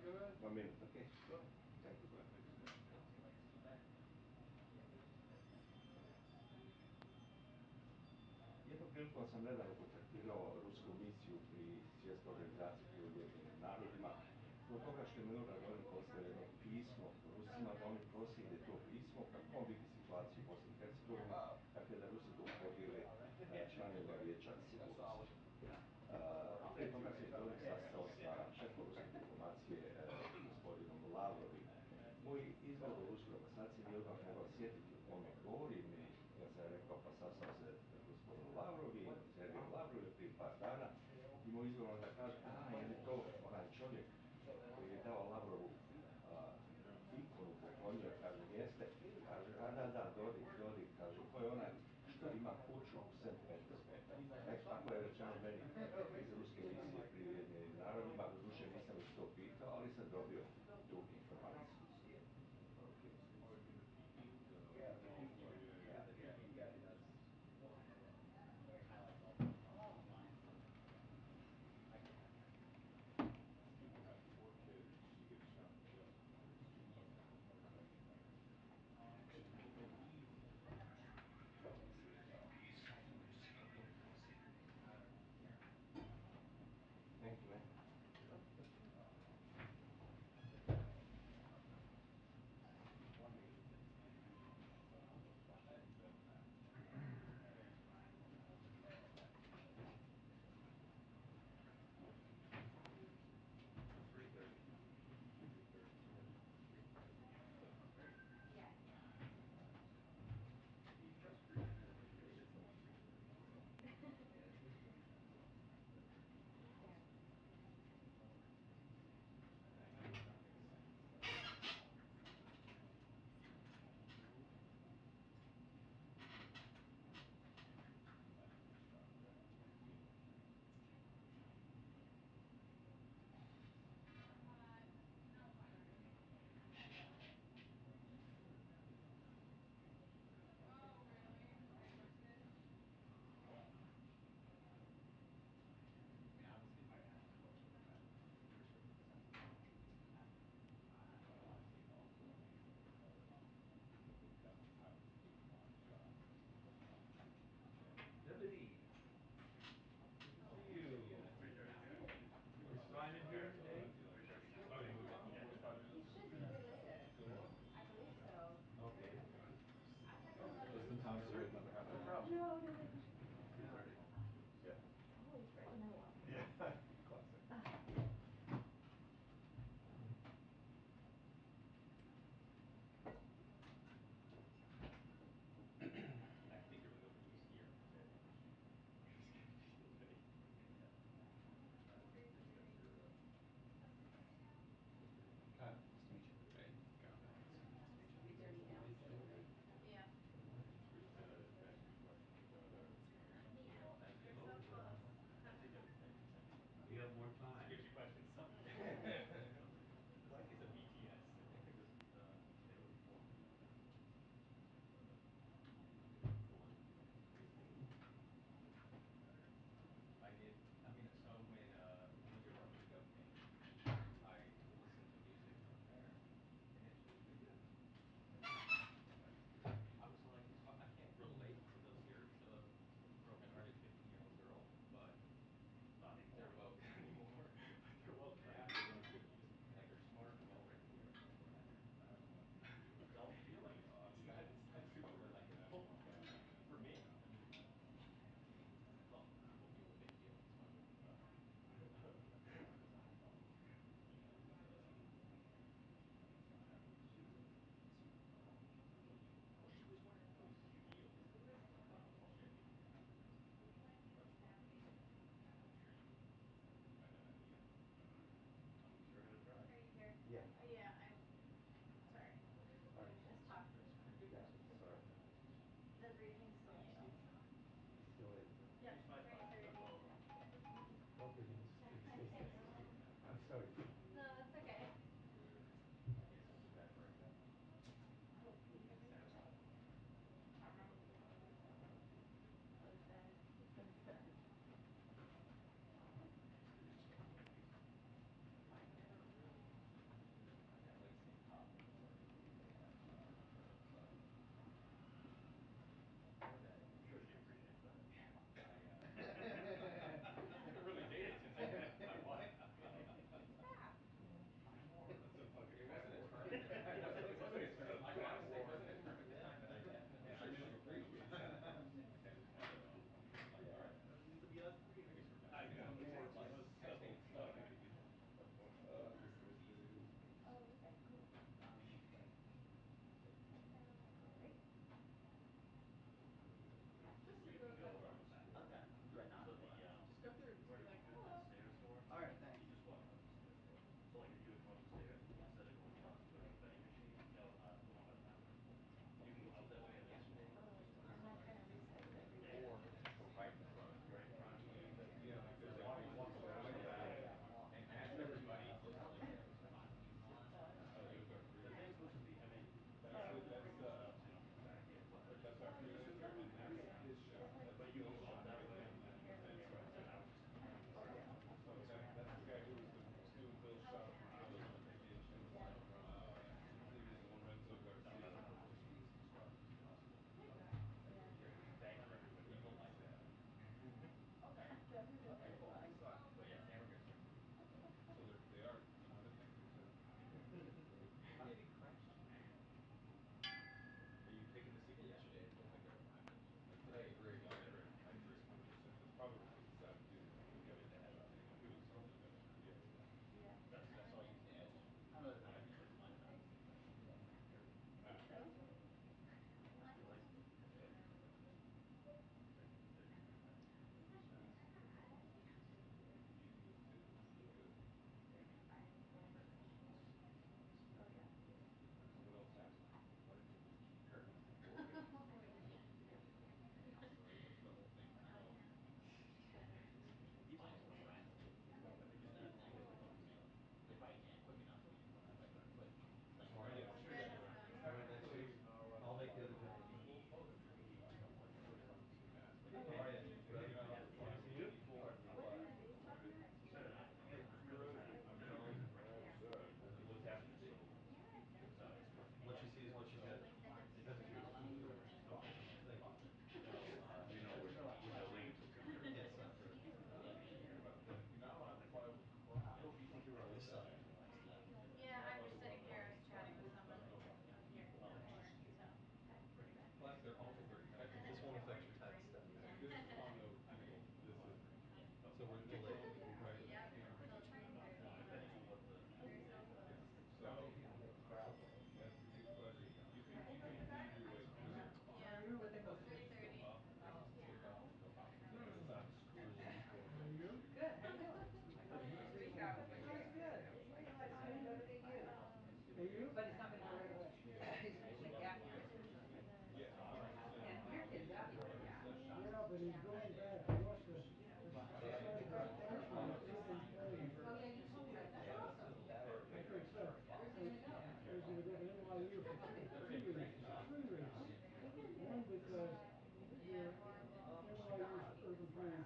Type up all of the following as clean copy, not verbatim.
1 minute, okay? Thank you. Jednom prilikom sam nedavno kontaktirao rusku misiju pri Svjetskoj organizaciji pri Ujedinjenim narodima zbog toga što je Milorad Dodik poslao jedno pismo Rusima da oni proslijede to pismo kako on vidi situaciju u Bosni i Hercegovini, dakle da Rusi to podijele članovima Vijeća sigurnosti. Prije toga se Dodik sastao sa šefom ruske diplomacije gospodinom Lavrovim. Moj izbor u ruskoj ambasadi nije odmah mogao sjetiti o kome govorim i ja sam rekao pa sastao se gospodin Lavrovi, Sergej Lavrov je prije par dana i moj izbor onda kaže, je li to onaj čovjek koji je dao Lavrovu ikonu poklonio, kaže, jeste, kaže, da, Dodik, kaže, to je onaj što ima kuću u St. Petersburgu. Tako je rečeno meni iz ruske misije pri Ujedinjenim narodima, doduše nisam ih to pitao, ali sam dobio tu informaciju.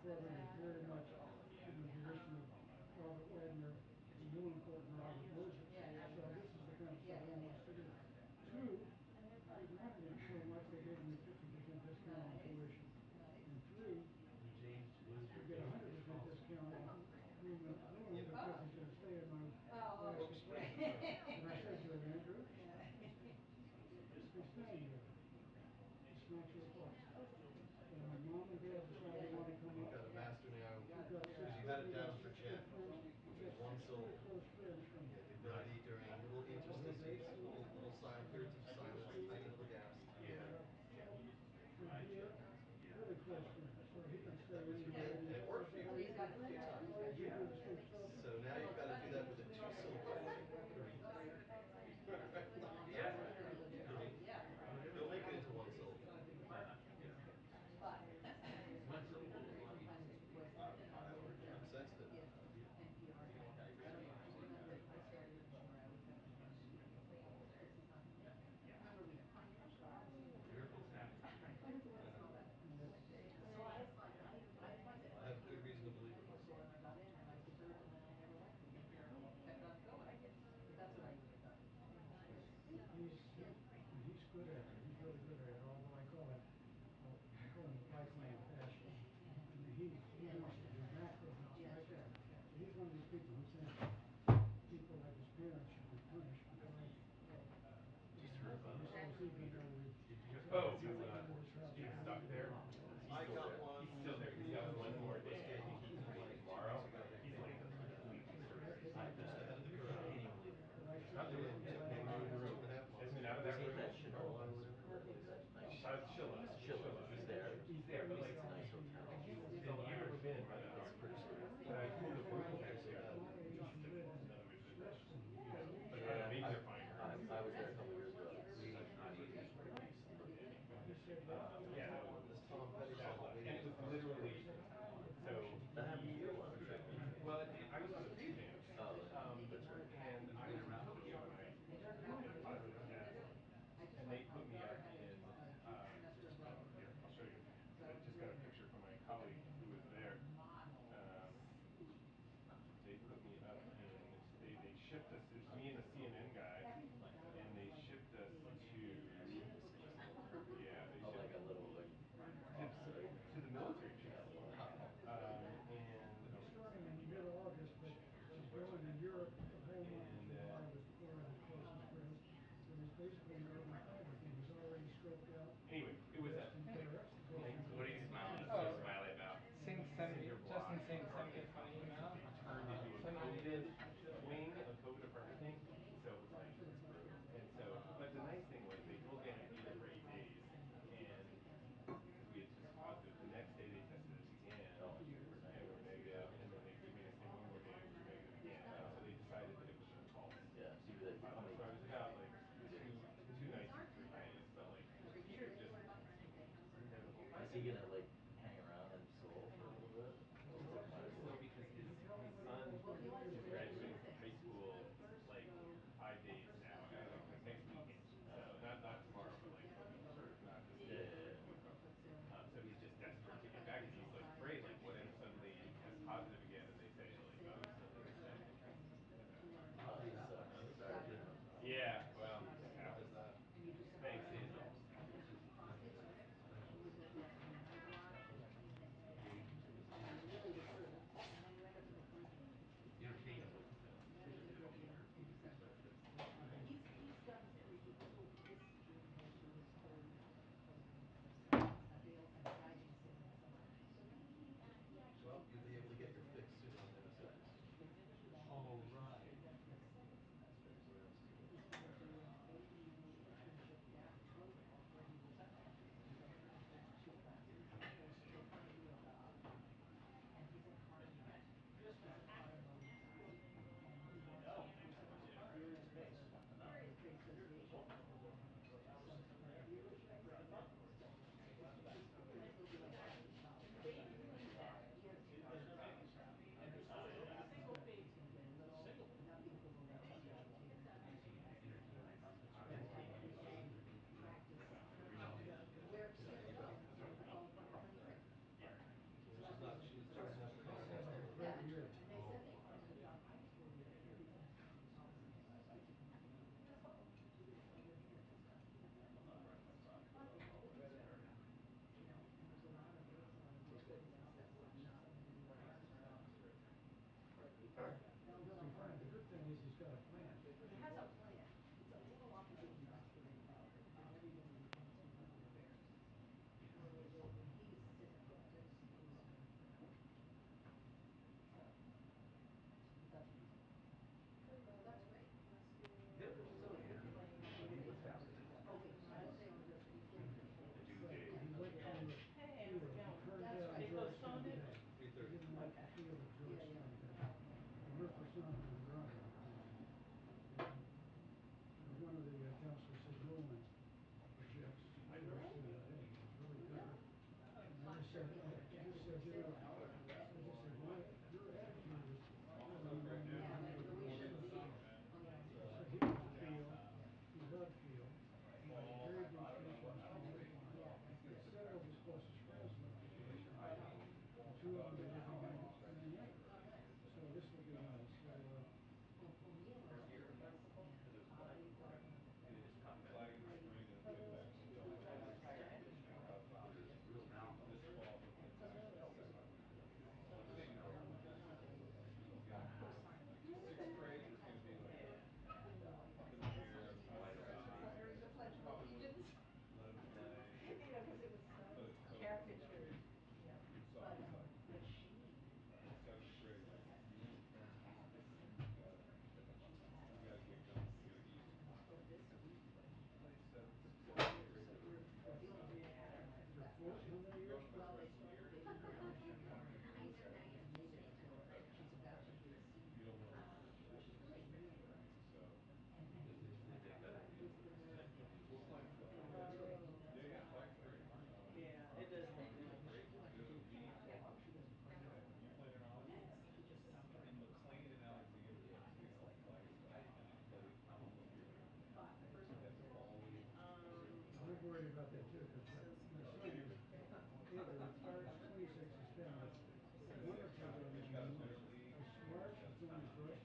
program is very much in the tradition of Robert Wagner, the new important Robert Moses. So this is the kind of stuff he wants to do. Two, he wanted it so much they gave him a 50% discount on tuition. And three, you get a 100% discount off room because he's going to stay in my last apartment. And I said to him, Andrew, he's staying here. It's not your fault. When my mom and dad decide they want to come We've up, got a master now. we've got six You had it we got down for six Jen, good friends. which We've was got one six syllable. very close friends.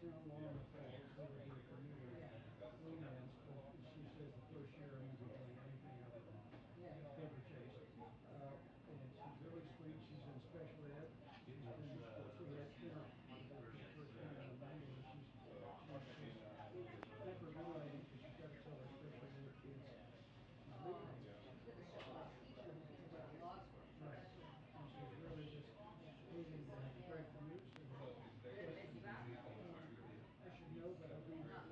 town law in the fall, so it'll be a commuter romance, but she says the first year I won't be doing anything other than paper chase. And she's really sweet. She's in special ed. She had dinner for the first time on Monday. She's hyperventilating because she's got to tell her special ed kids she's leaving. Right. And she's really just hating to have to break the news to them. I should know, but I'll be there.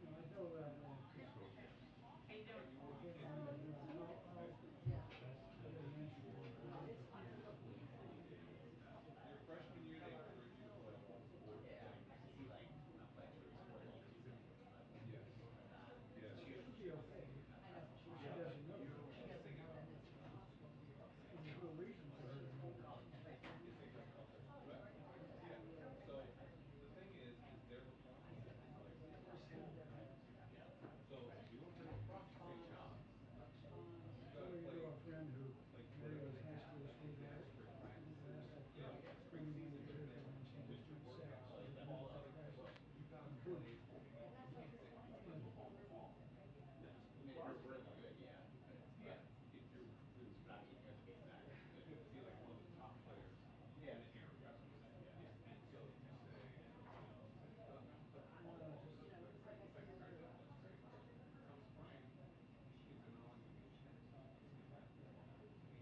No, I know that I won't. I can't remember who. I'll get an answer for you today. Your freshman year, they encourage you to play a lot of sports. Yes. Yes. She'll be okay. She doesn't know. There's no reason for her to know. Right. Yeah. So the thing is their requirement is like so if you want to take job, you I gotta told you play know a friend who married his high school sweetheart, and at last after 21 years they went and seen his twin sex, so they knew it was a crisis. you gotta And boom. play And really good, yeah. But if you're really good, you have to be like one of the top players in the area. And so if you say, but just that's great, that's great, that's great. Come spring, kids are not on vacation.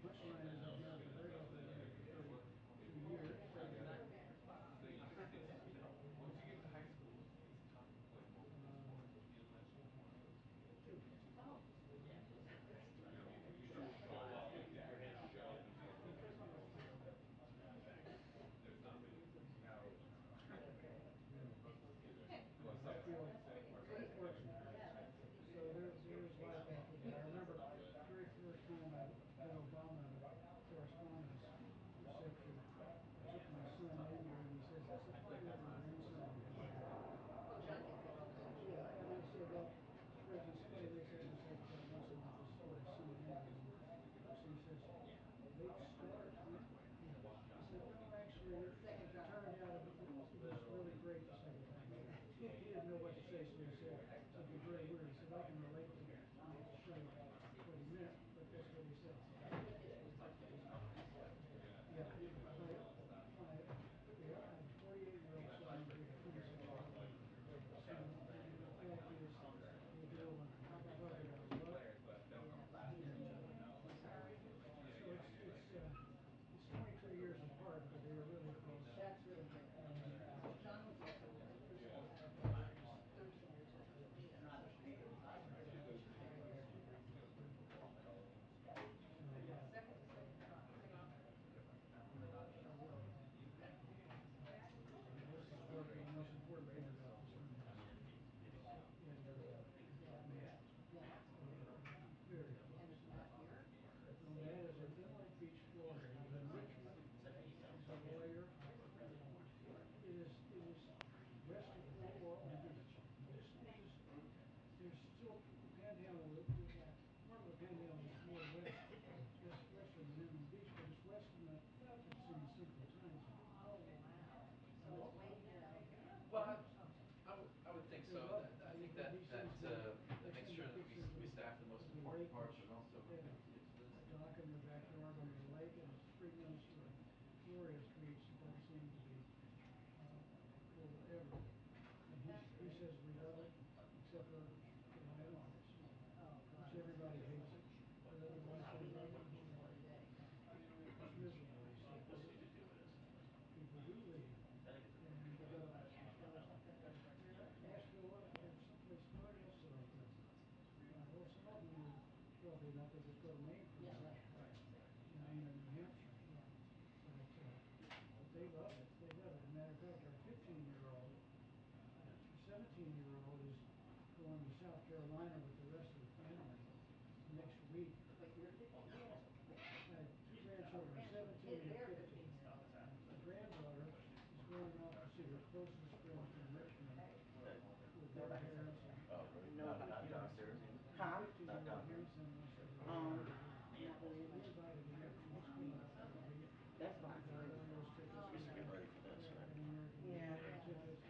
punchline is I've met her right off the bat after 32 years. The thing is, once you get to high school, it's tough to play multiple sports unless you want those Two. two clubs. You show up and show up and be a team member. There's not many. Now, you want I something feel to say? pretty fortunate. So there's life after that. I remember the very first time I met Obama in a correspondence reception. I took my son in there and he says, "That's a funny looking grandson you have there." Yeah, and I said, "Well, Reggie, somebody makes that mistake about once in a while, just see him interview him." So he says, "Late start, huh?" Yeah. I said, "No, actually, it turned out it was really great the second time around." He didn't know what to say, so he said something very weird. He said, "I can relate to that." I'm not sure what he meant, but that's what he said. Yeah, my 48-year-old son will be a 26-year-old soon. And the fact is, we'll do them a hug and a love. And so it's 22 years apart, but they are really close. That's really great. John was also this is probably the most important thing about this room is that you're very close. No, that is in Inland Beach, Florida. He's in Richmond. He's a lawyer. It is west of Orland Beach. There's still Panhandle. Part of the Panhandle is more western than Inland Beach, but it's west in about the same central time zone. Oh wow! So it's way Well, I would think they so. love it. I think He sends me, that they makes send sure me that pictures we staff the most of the important lake, part, which but also they have a dock in their backyard on the lake, and it's 3 minutes from a glorious beach that doesn't seem to be full ever. And he says we love it, except for July and August, which everybody hates it, but otherwise they love it. It's miserable, he said. People do leave. And Nashville, there's someplace far else that I'll go. Well, some of them are wealthy enough to just go to Maine for a while. Maine and New Hampshire. But they love it. They love it. As a matter of fact, our 15-year-old, 17-year-old is going to South Carolina with the rest of the family next week. I have two grandchildren, 17 and 15. The granddaughter is going off to see her closest friends in Richmond with their parents. No, not downstairs. Huh? 15-year-old grandson wants to go. We invited him up. He's coming up for a week. That's fine. Got one of those tickets. Just get ready for this, right? African American Yeah. tickets.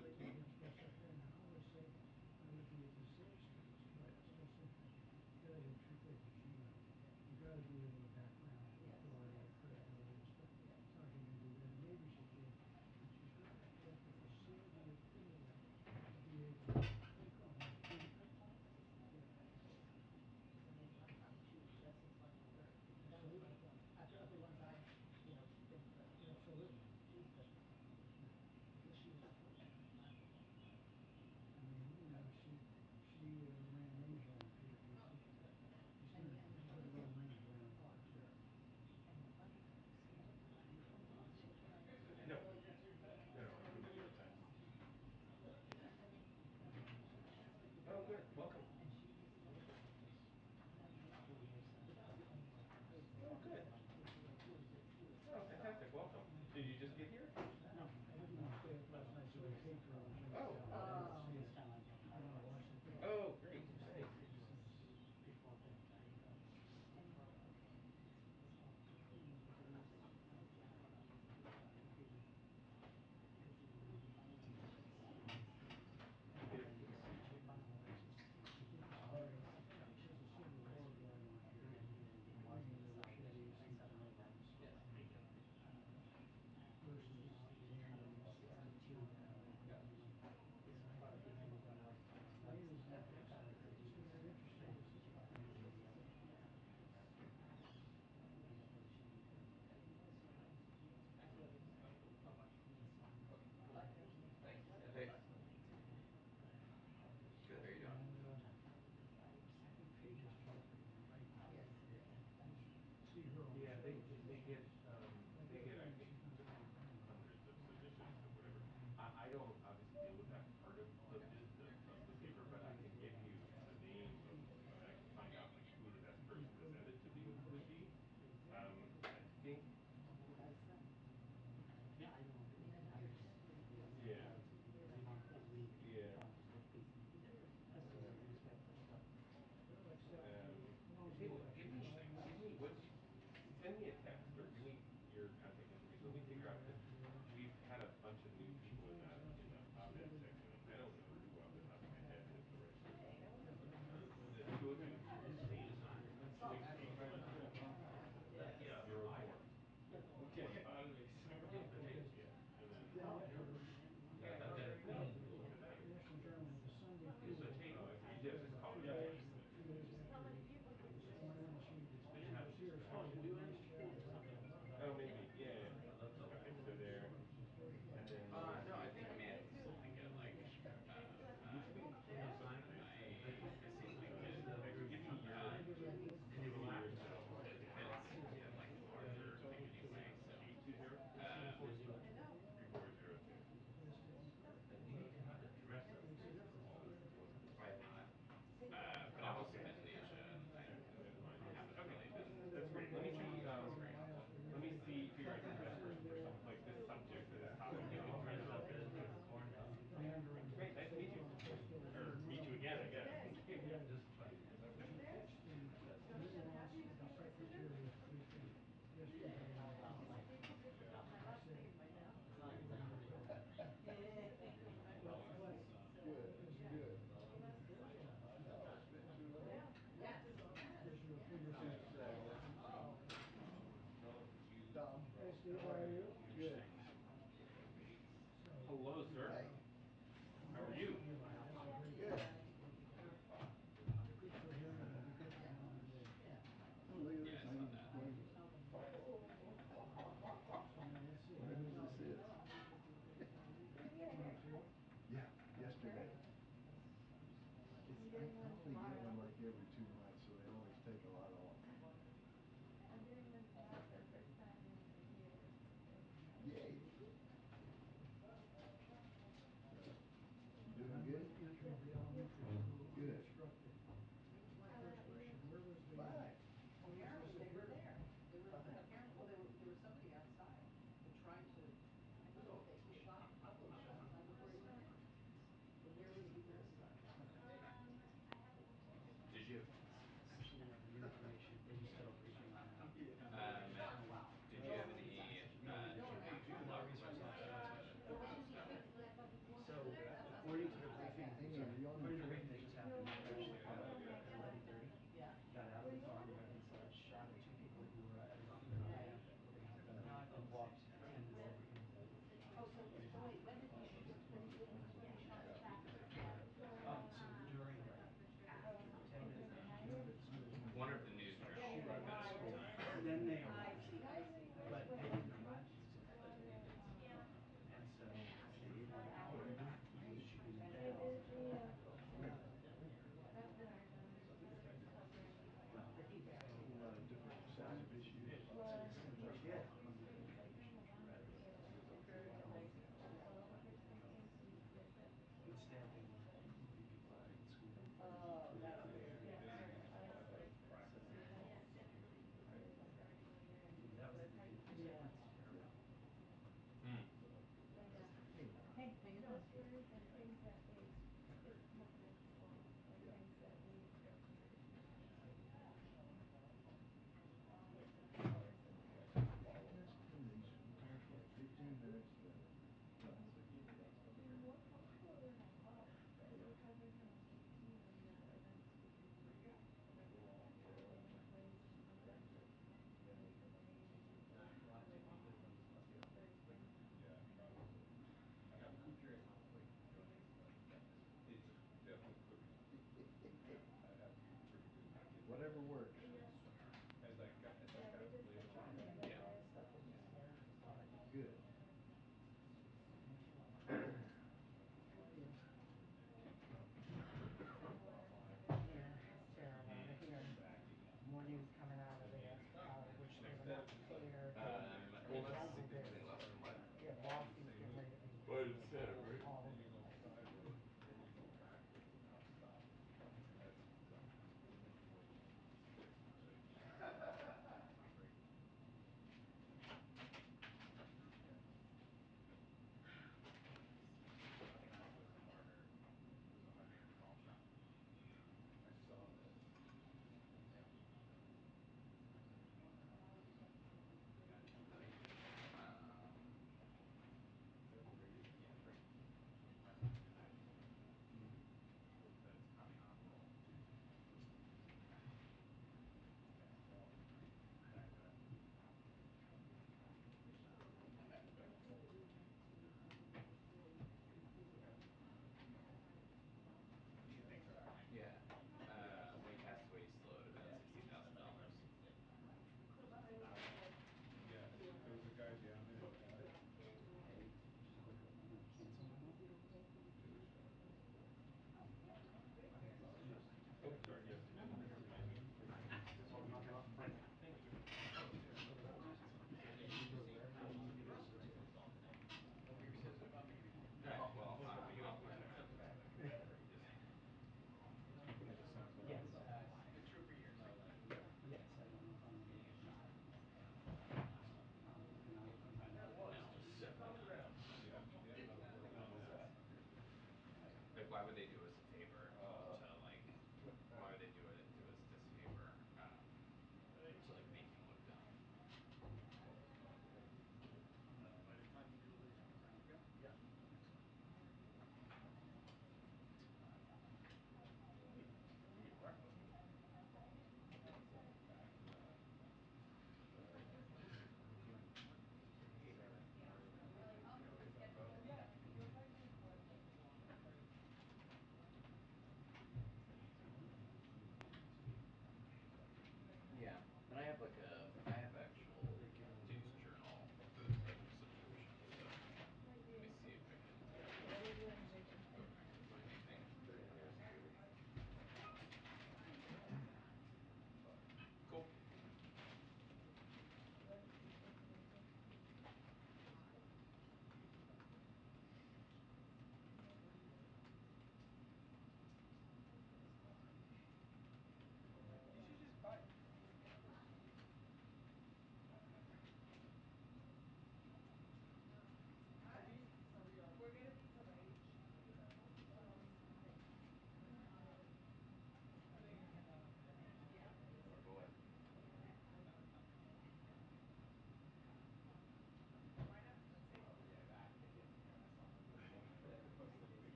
against stuff like that. And I always say, looking at these sales skills, I always say, you gotta have two things, you gotta be able to back around authority or credibility and stuff. How can you do that? And maybe she did, but you've got to have the facility of thought to be able to take on that too. Yeah. Absolutely. Absolutely. I mean, she ran range around here. She's gonna run range around a lot too. No. No, I'm good to go, thanks. Oh, good. Welcome. Oh, good. Oh, fantastic. Welcome. Did you just get here? No, I didn't stay up last night, so they paid for it. Oh. Oh, great. Nice. Beautiful. There's a Civil War going on here. Using the machetes and guns versus the Indians trying to kill them. Yeah, Native Americans, it's very interesting. Hey. Good, how you doing? And I think Pete is Jeopardy, right? See her on Yeah, the they show. they get I they get a get I feeling think she's not very friendly. hundreds of submissions or whatever. I don't obviously deal with that part of the paper, but I can give you the name of I mean I can find out like who the best person to send it to be would be. I think yeah. Yeah. Well, except long Tell you what, election. give me what's send me a text or give me your contact information. Let me figure out because we've had a bunch of new people in the op-ed section, and I don't know who off the top of my head is the right person. The 202 6804. Okay. Yeah, and then National Journal of the Sunday Pool. oh, I see. Yeah, just call me back in a few minutes. 2 days after he was sworn in, she was here, so we had a nice chat about her. Oh, maybe. Yeah. Okay, so there, and then No, I think I may have something good, like, give me your cell. it's, yeah, like the larger thing anyway, so. 820? This one. 3402. Makes a difference. I have not. But I'll Okay. submit the thing. That's fine. I have it Okay, really, but that's great. Let me see. it's very helpful. Let me see. Figure out who's the best person for something like this subject or this topic. You can turn it up. Great. Nice to meet you. Or meet you again, I guess. Did you catch the nuance of the secretary of briefing yesterday on the phone? I said, we're gonna go. But is Good. it, I know, it's been too long. is your opinion? Tom. Hey Steve, how are you? Good. Hello, sir. Hey. How are you? That's a great Good. thing. Good for him and good for Don and Dave. Oh, look at Yeah, this, I I saw can that. explain it. So now let's see. When is this is? 22. Yeah, yesterday. I only get one like every 2 months, so they always take a lot off. I'm doing this now for the first time in years. Yay. You doing good? Entering the elementary school Good. unobstructed. Here's my first question. Where was the? Fine. Apparently they were there. They were, apparently, well, there was somebody outside that tried to, he shot a couple of shots before he went in. But where was he this time? Did you? Actually, your information, instead of briefing on that. Did you have any, No, I do. Law resource officer website. Well, what did he do? So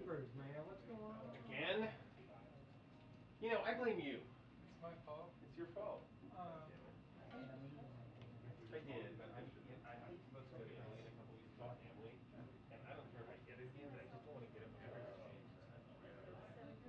papers, man. What's going on? Again? You know, I blame you. It's my fault. It's your fault. Um, I did, but I'm supposed to go to Italy in a couple weeks with my family, and I don't care if I get it again, but I just don't want to get up whenever it's changed.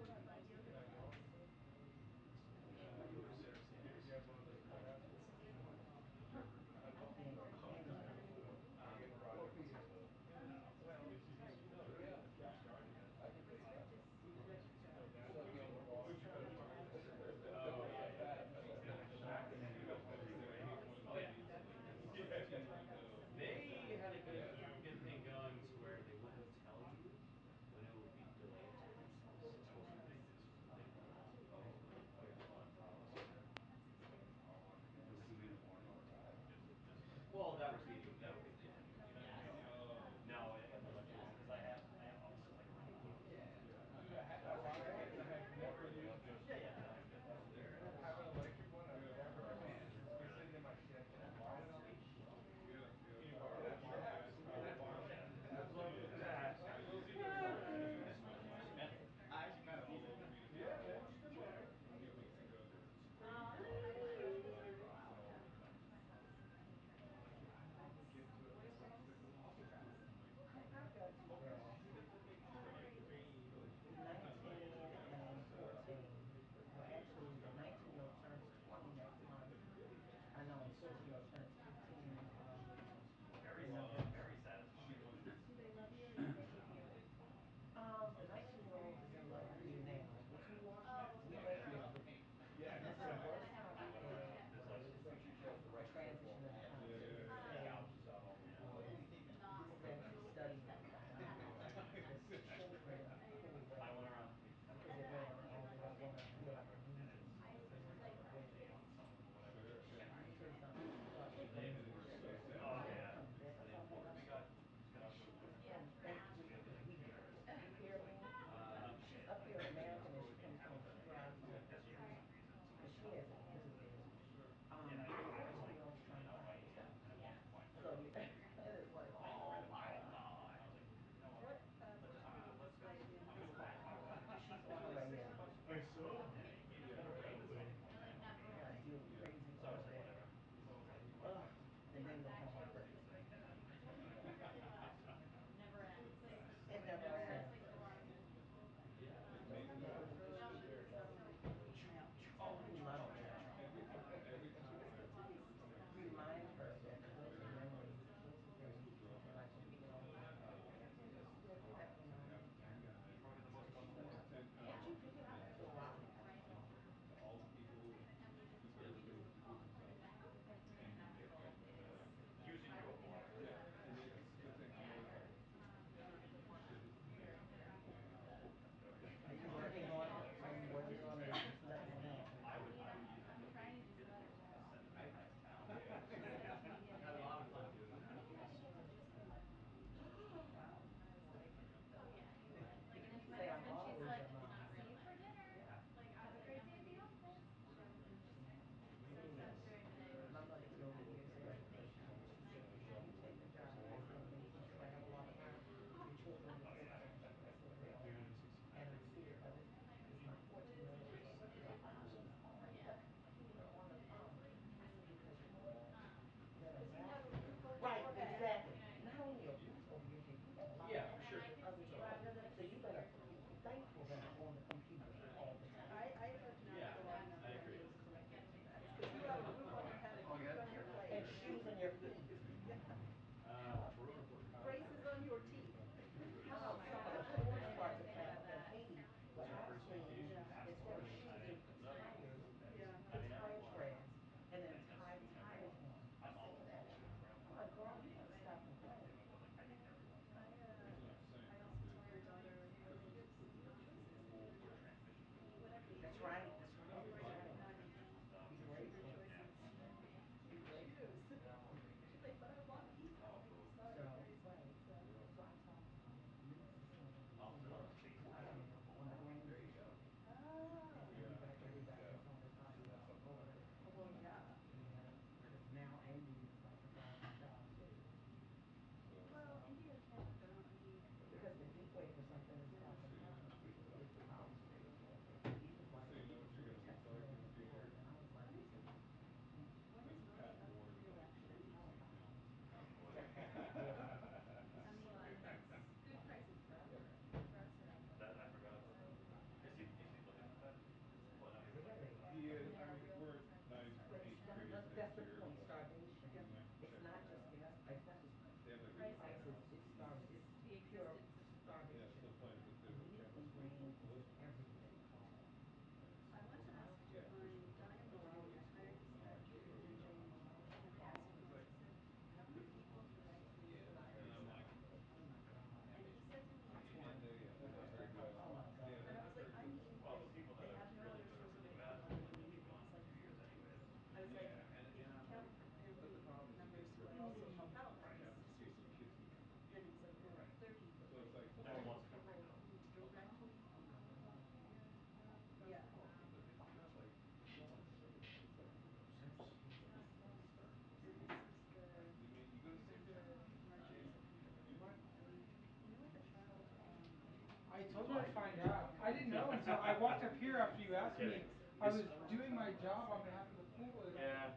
I mean, kidding. I was doing my job on behalf of the pool and Yeah.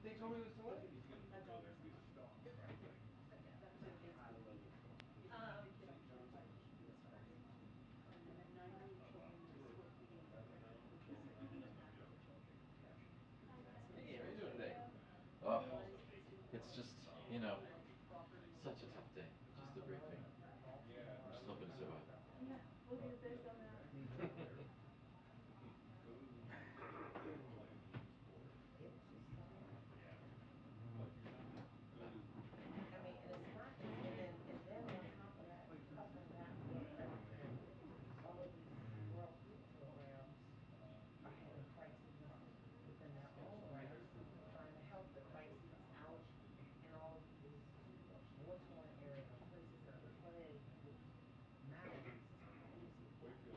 they told me it was delayed. That's all this is. That's it, it's complete. This first one, and then the 9-year-old children are split between this and that of the children. So Hey, this how you one doing today? here Oh, was this week it's on just, you know, property. such a tough day. Just the briefing. I'm just hoping to survive. Yeah, we'll get this on that. It was just so, I mean, and it's not just, and then on top of that, coupling that with all of these rural food programs are having crises within their own ranks, trying to help the crises out in all of these war-torn areas, places that are plagued with malice, disease.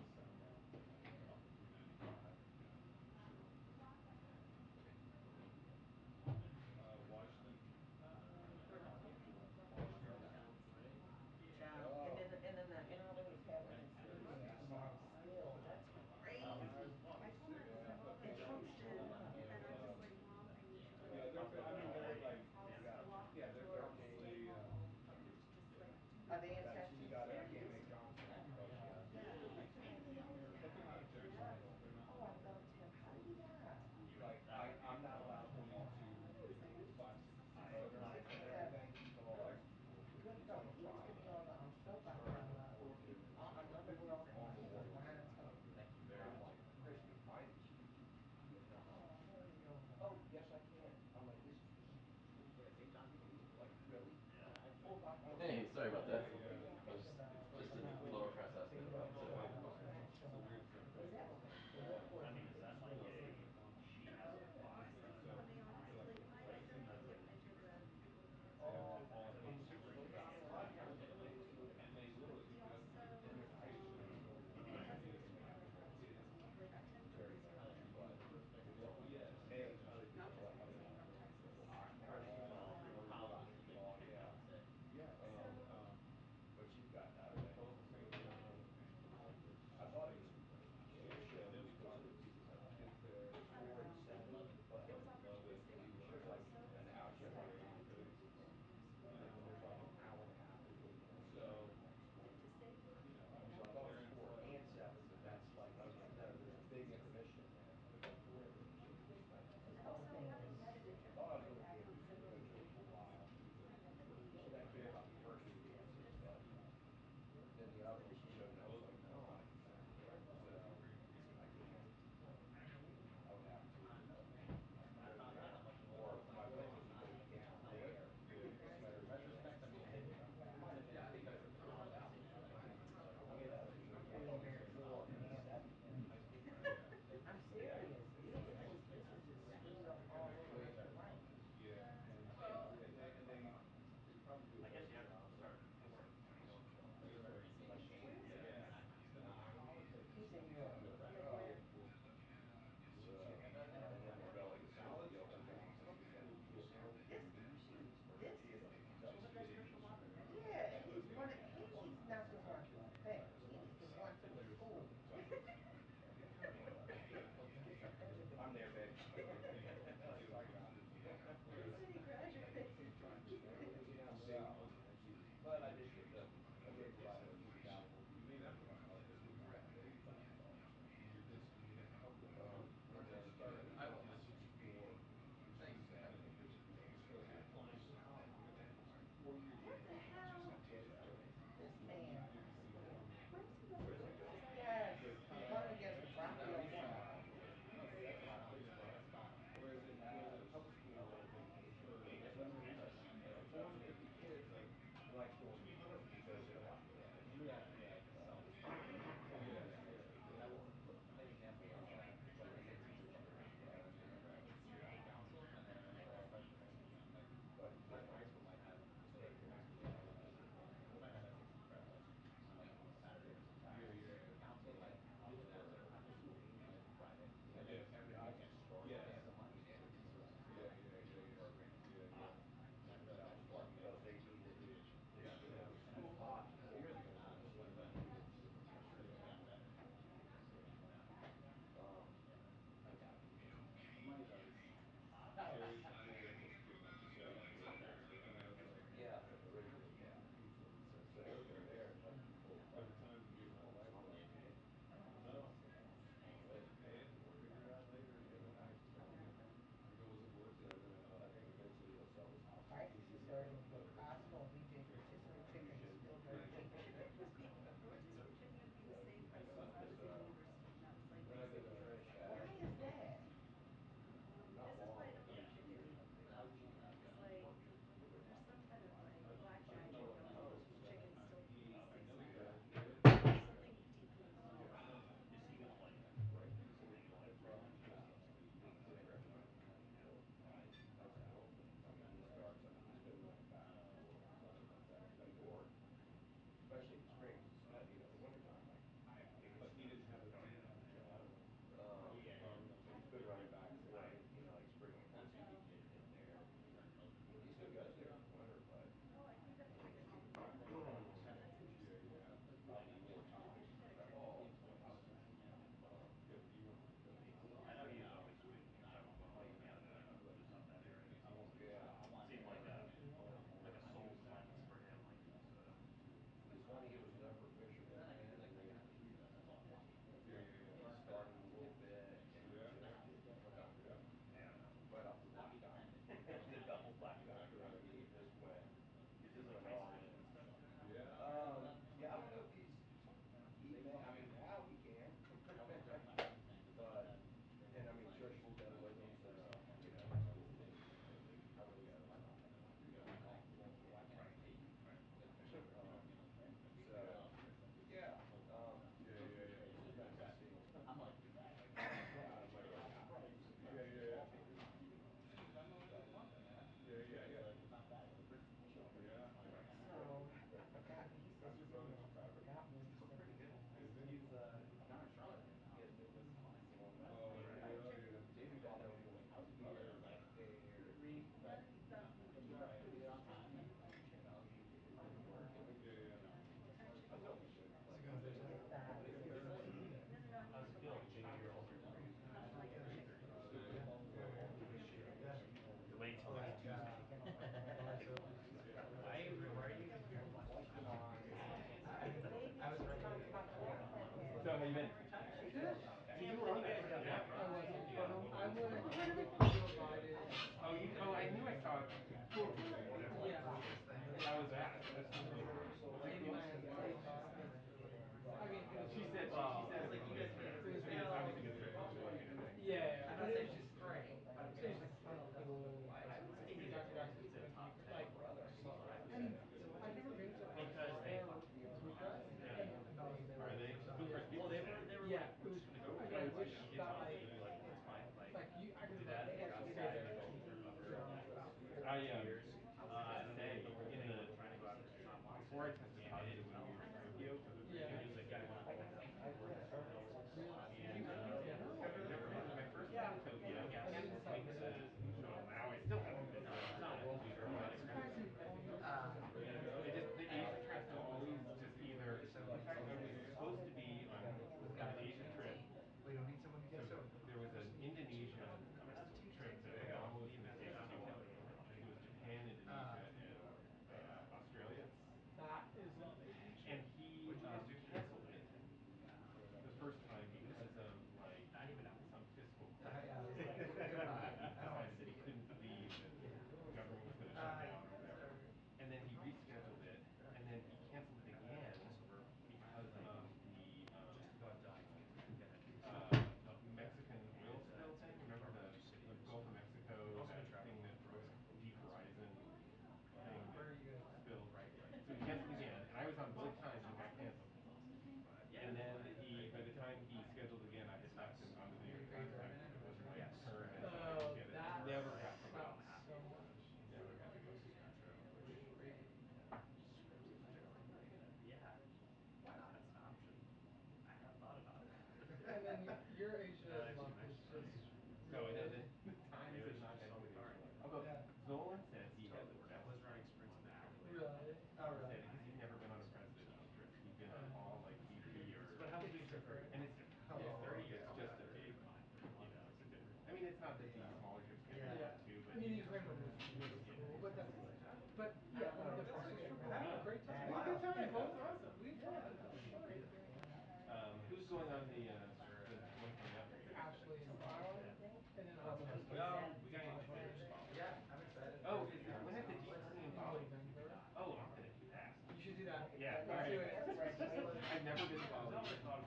you been? Good. So you were on that trip, yeah? I wasn't, Yeah. but I would have provided. Oh, I knew I saw photos of you. That's why. Yeah. How was that? That's just like, was it cool? I mean, it was. She said it was good. It was I mean, it's obviously good for enjoying it, I think. Yeah, I'm but not it saying was she's just great, but I'm it saying was like just a cool introduction to it's a top 10 like. I mean, I've never been to Because they Bucharest. Yeah. Are they? Bucharest well, Pizza they Center. were Yeah, like, it we're was. just gonna go. I Yeah, mean, I it's wish it's that awesome. like And you're like, it's fine. like you. I We'll could do that. like Got stay guys there that go for for about 4 I years. to say The whole in thing the we're trying to go out to Tom Watson. before I tested positive when we were in Tokyo, Yeah. He was like, yeah, I want to bring this up. and Yeah. I've never been. It was my first time to Tokyo. Yeah. Can't take until now. I still haven't been. It's not unbelievable. But I'm surprised you. they just the Asia trips are always just either. In fact, I was supposed to be on an Asia trip. We don't need someone to get So soda. there was an Indonesia trip that my mom was going to take to. I think it was Japan, Indonesia, and Australia. That is an amazing And trip. he canceled it the first time because of like Not even out. some fiscal Yeah, I was like, decided that he couldn't leave, that the government was going to shut down or whatever. And then he rescheduled it, and then he canceled it again because of the But go ahead. Mexican oil spill thing. Remember the Gulf of Mexico, that thing that deep horizon thing Where are you guys that at? spilled. So he canceled again, and I was on both times when it got canceled. And then by the time he scheduled again, I had left and gone to the New York Times time because it wasn't my turn, and so I Oh, didn't get it. that Never got to go. sucks so much. Never got to go. Yeah. Why not? It's an option. I hadn't thought about it. And then your Now Asia that you luck is mention just it. No, I know really. the times have not had good Asia luck. Although Yeah. Zolan says he had the Totally worth it. best I was running sprints in the alley. Really? Oh, He said really? because he's never been on a presidential trip. He's been on all like BP or. But how was doing so for And it's different. Oh, It's 30 different. years It's ago, just a yeah. big, it's a different. I mean, it's not that these smaller trips can't be Yeah. fun too, but I mean, the Ukraine was really cool, but that's. But yeah, the Brussels trip we had a great time. We had a good time. We That both was awesome. We had fun. That was fun. Who's going on the one coming up? Ashley and Kyle, and then I'll No, we got any Twitter followers. Yeah, I'm excited. Oh, when is the G20 in Bali? November. Oh, I'm gonna do that. You should do that. Yeah, all Let's right. do it. I've never been to Bali.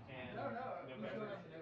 And No, Who's going on November. the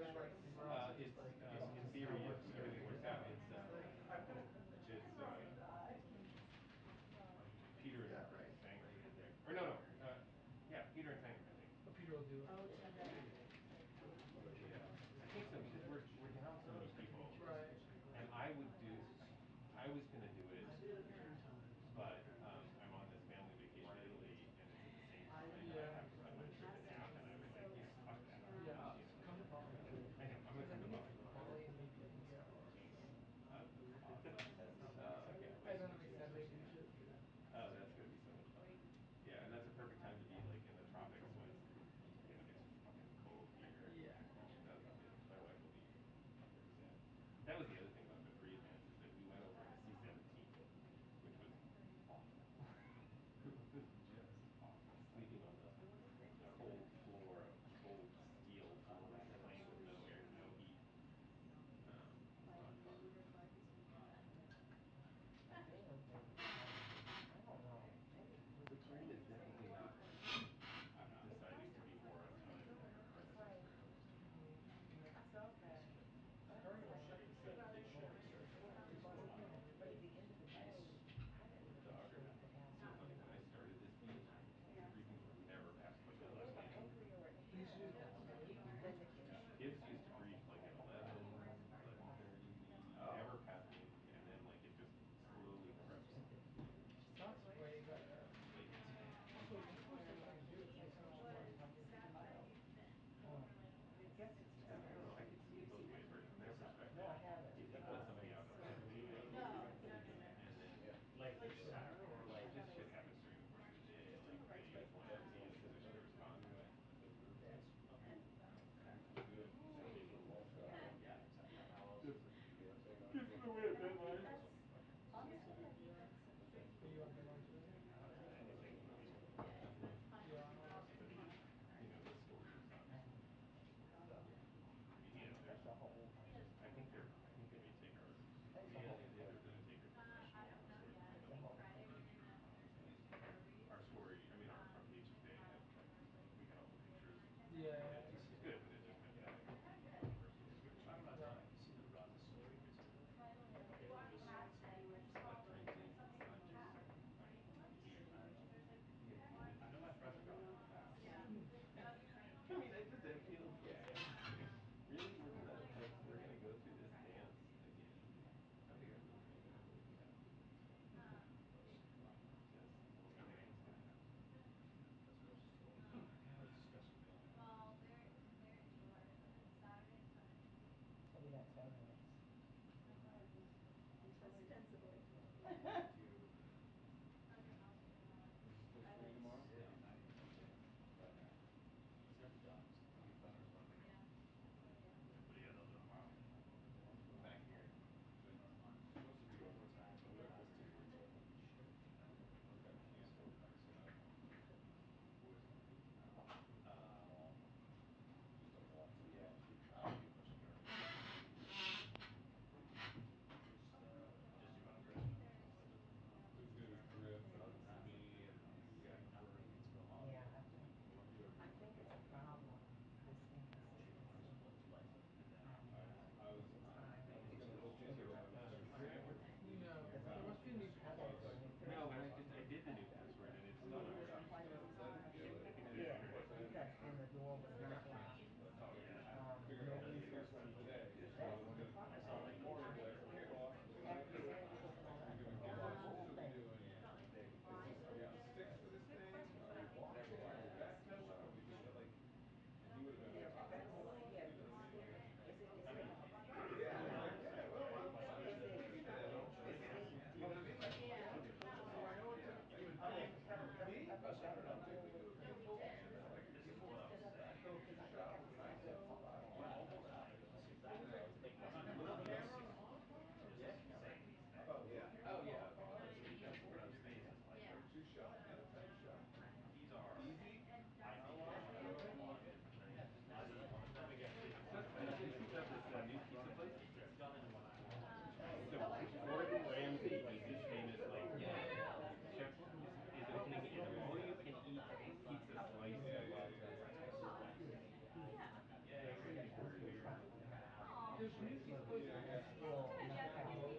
Little meth capital.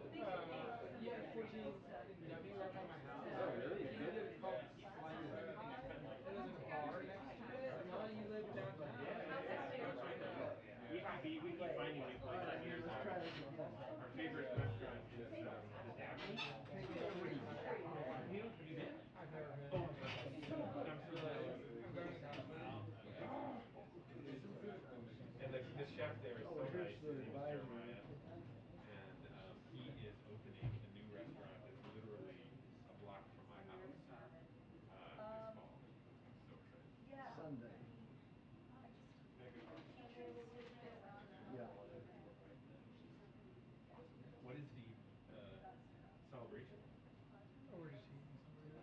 Yeah, 14 in W right by my house. Oh, really? It's good. It's called Slice High. And there's like a bar next to it. Well, you live downtown. We keep finding new All right, places. Amir, let's try this again. Our favorite restaurant is the Daphne. Take it over easy. Have you been? I've never been. Oh, it's so good. I'm so jealous. I'm going with Ashley. And the chef there is Oh, so here's nice. the His name is advisory. Jeremiah. And he is opening a new restaurant that's literally a block from my house this fall. I'm so excited. Yeah. Sunday. I mean, I just can't get able to fit around that. Yeah. What is the celebration? Oh, we're just eating somewhere.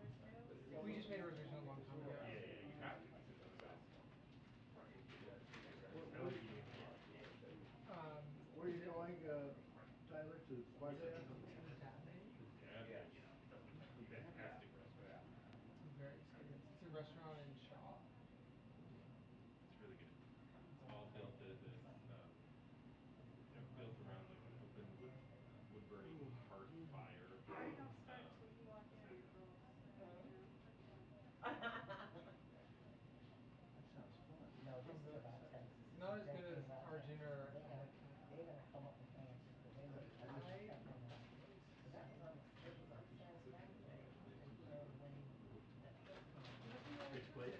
Okay. No. We just made a reservation a long time ago. Yeah, you have to because otherwise I Where, like eating at the bar. where are you going, Tyler? To Quadra? To the Daphne. The Daphne. Fantastic restaurant. It's very experienced. It's a restaurant in Shaw. It's really good. It's all built as built around like an open wood burning hearth fire. Party don't start till you walk in, girls. You know? That sounds fun. No, this I'm is really about excited. Texas. This Not is as good as definitely about Arjun Texas. or They're gonna come up with answers because they look I stuff in love there. this place. So that was on the it was on Satisfactory. And so when that first came out, Which place?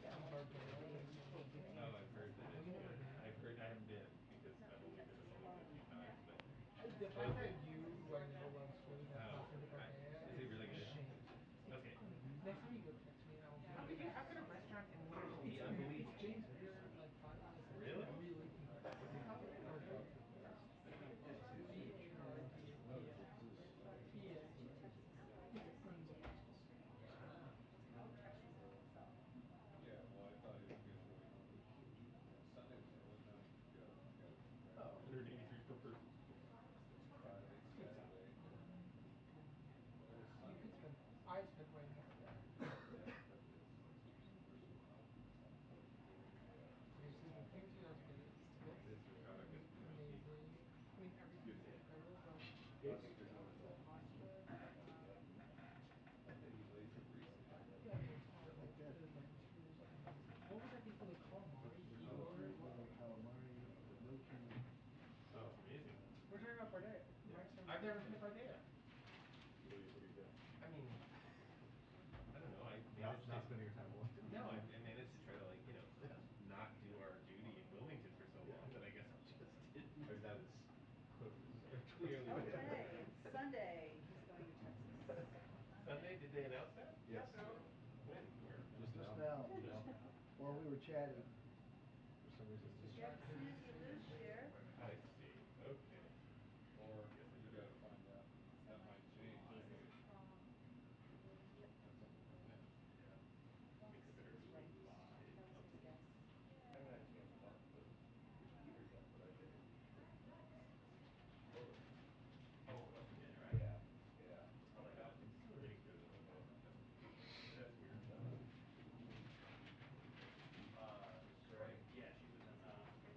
yeah, In well, they Barbados. they give Oh, I've answers. heard that Have it's you never good. been? I've heard I haven't been because I've only been to Melinda a few times, but The fact that you, who I know loves food, have oh, not been to Barbea is it really is a good? shame. It's Okay. amazing. Next time you go, text me and I'll How bring could you you. how could a restaurant in Winterville be It's unbelievable? jean-pierre like like Really? really good. What's it called? Barbados. BARBEA. It's unbelievable. Yeah, well, I thought it was really good. Sunday was the only time we could go. We got Oh. 183 per person. Friday, Saturday. Well, it was You Sunday. could spend. I spent way more there. Seriously, the things you guys get is This ricotta gnocchi. amazing. I mean, everything's Beautiful. incredible, but I think they're doing it the all. pasta, Don't they use laser grease in there? yeah, I mean, it's all Like that. the lobsters. What was that thing called? The calamari he Little ordered? calamari, gnocchi. Oh, it's amazing. We're talking about Bardea. I've never been to Bardea. What do you think? I mean, I don't know. I Not, managed to not spending your time wanting to. no, I managed to try to not do our duty in Wilmington for so long that I guess I'll just I mean, that is clearly. Okay, Sunday, he's going to Texas. Sunday? Did they announce that? Yes. When? Where? Just Just now. now. Just now. While we were chatting. For some reason. Get Sam, you lose share. I see. Okay. Or Yes, I you better. gotta find out. That might change. This is Maybe from the depends on the wind. Yeah. Fox Means I better News, swing right? by. That was his guess. I haven't had a chance to talk to the computer yet, but I did. Oh, West Virginia, right? Yeah, yeah. Oh my God. I'm getting to visit my mom. That's weird. Right? Yeah, she was in Boston.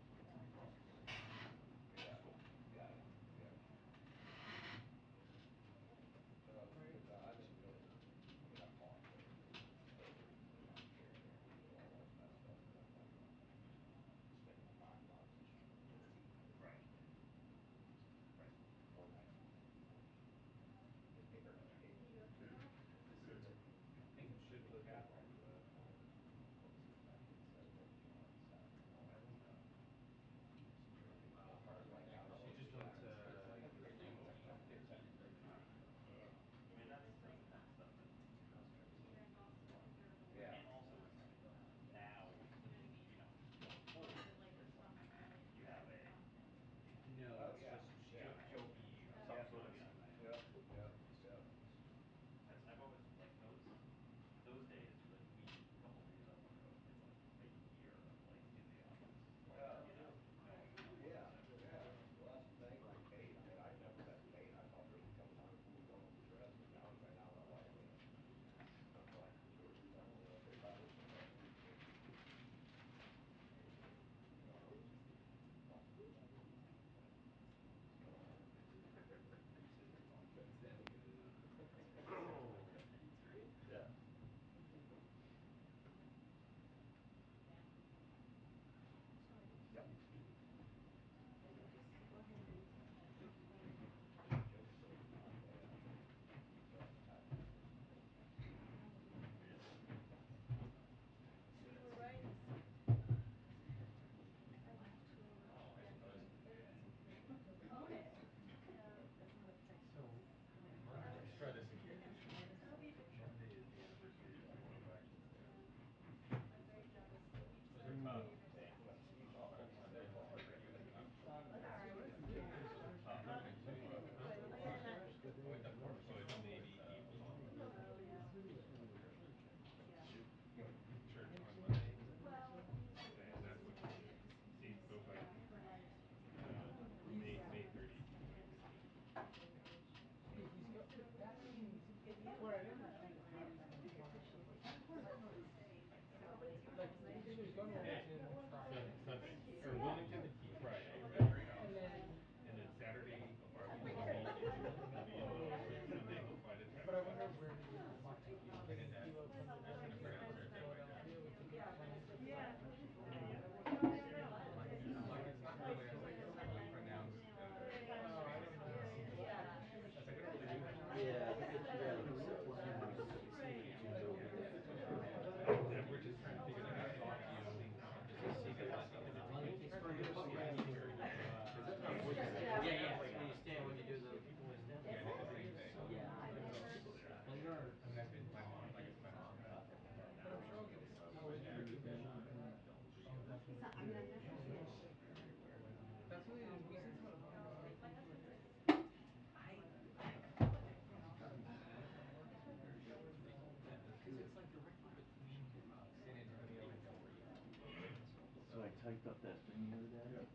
typed up that thing the other day Yeah.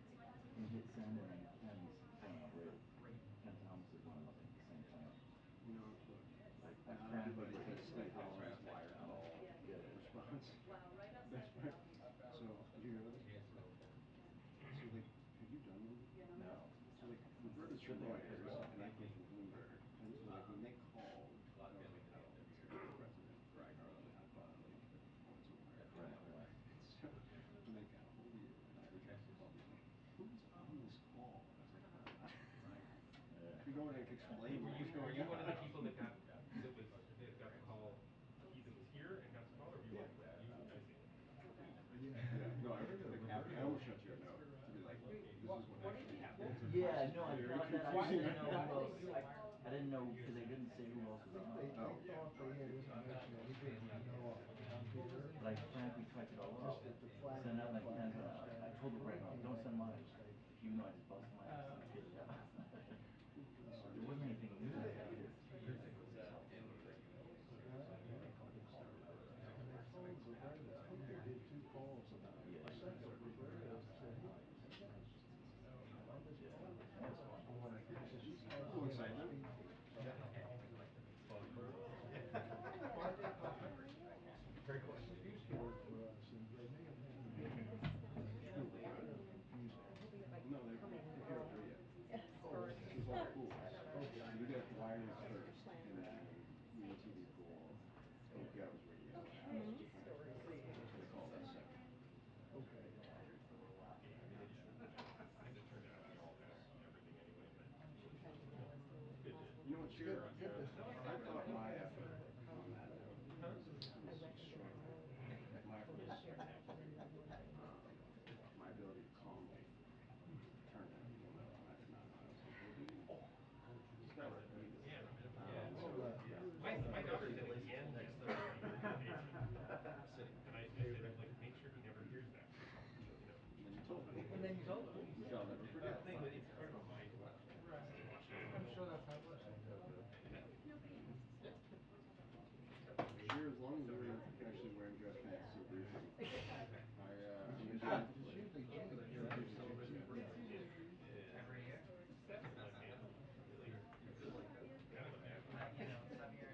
and hit send, and then Ken's right. Ken Thomas is on like the same thing. You know, look, Like my not friend everybody was can like, sleep on this wired call response. That's my, so, did you hear this? So like, have you done one? no. So like Roberta It's good they have Schroyers, this. and I came from Bloomberg, and so like when they called, I was like, oh, it's gonna be President Garland on call, like going somewhere. Right, right. So when they got a hold of you, and I think they called me, like, who's on this call? And I was like, Yeah. you're going to explain what was Were going you on. one of the people that got the call? He that was here and got the call, or were you Yeah. one? You, I see. Yeah, no, I almost shot you a note to be like, this is what actually happened. Yeah, no, I Very thought that. I confusing. didn't know who else. I didn't know because they didn't say who else was on. They Oh, yeah. thought they had information that we didn't know off the computer. But I frankly typed it all up. Just that the flag Sent out went like by Ken. hashtag. I told the When Greg, it came don't back send to mine. mistake. Even though I just busted my ass to get it out. There wasn't anything new. And they told Roberta, I think they did 2 calls about it. Yeah. The second, Roberta said, hey, Ken on this call. So she started Oh, getting excitement. speed. Hi, Very She quick. used to work for us, and they may have had a different, Oh, it's really? very confusing. No, they hear it through you. Oh, She's all cool. okay. So you got wireless first, and then we were TV pool. API was radio, and I was just trying to figure out. So they called us second. Okay. Yeah, I mean, as it turned out, we all had everything anyway, but good to You know what, Good, Cheer? good to I thought my effort on that note Huh? was extraordinary. My effort was spectacular. My ability to calmly turn down people on that phone. I did not know. I was like, hey, dude, just gotta read this. Yeah. Well, So my daughter said again next Thursday for the occasion, and I said, like, make sure he never hears that. You know. And then you told me. And then you told them. Which I'll never forget. But it's part of a mind block. I'm sure that's how it works. Sure, as long as we're actually wearing dress pants to a briefing. I'm It's into usually jeans. It's usually Every year. That's like, man, really, kind of a mad.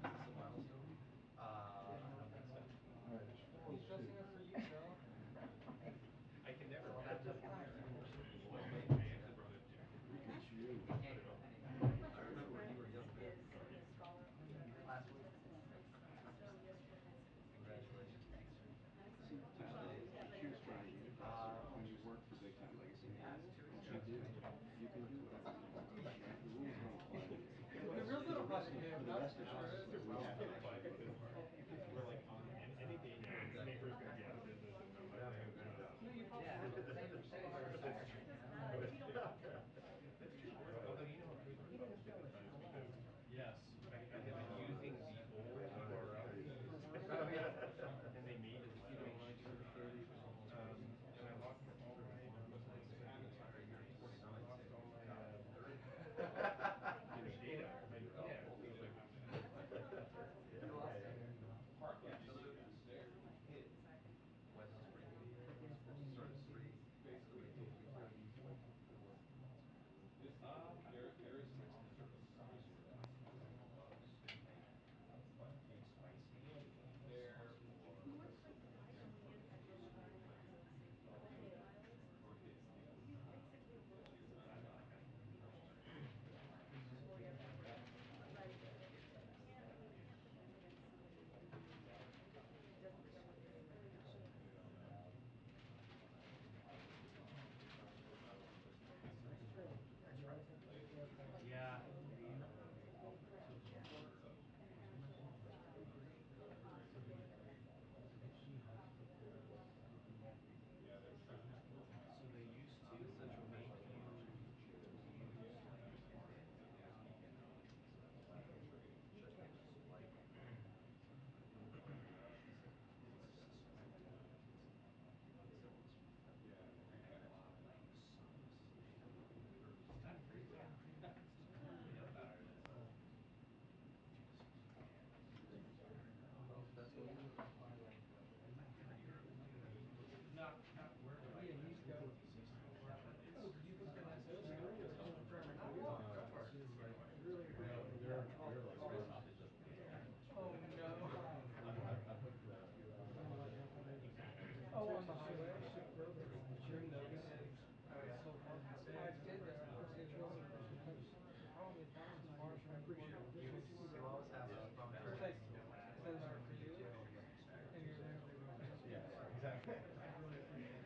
Is this a milestone? I don't think so. All right, it's he's 4:02. dressing up for you, Joe. I can never Well, imagine that's a 4 year anniversary. being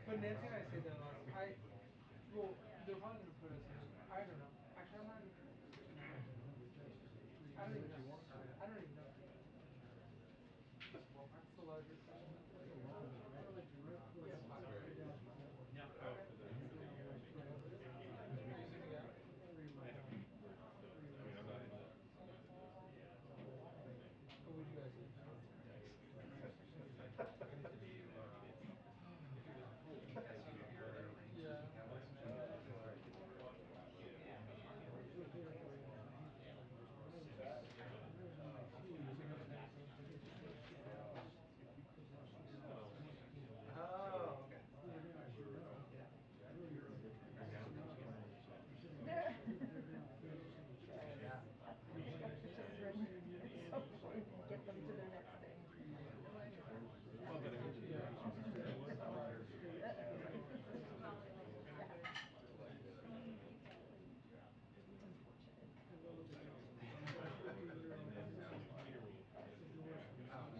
But Nancy and I say that a lot. Well, they're probably gonna put us in. I don't know. Actually, I'm not even sure. I don't even know. I don't even know if they're gonna put us in. That's the larger question. We have five. Okay. Are you gonna go? I mean, I'm not in the What would you guys do? Yeah. Oh, okay. Yeah. Just ready. So get them to their next thing. well, but I mean, Yeah. It's unfortunate. and then Peter will get his Oh, just out of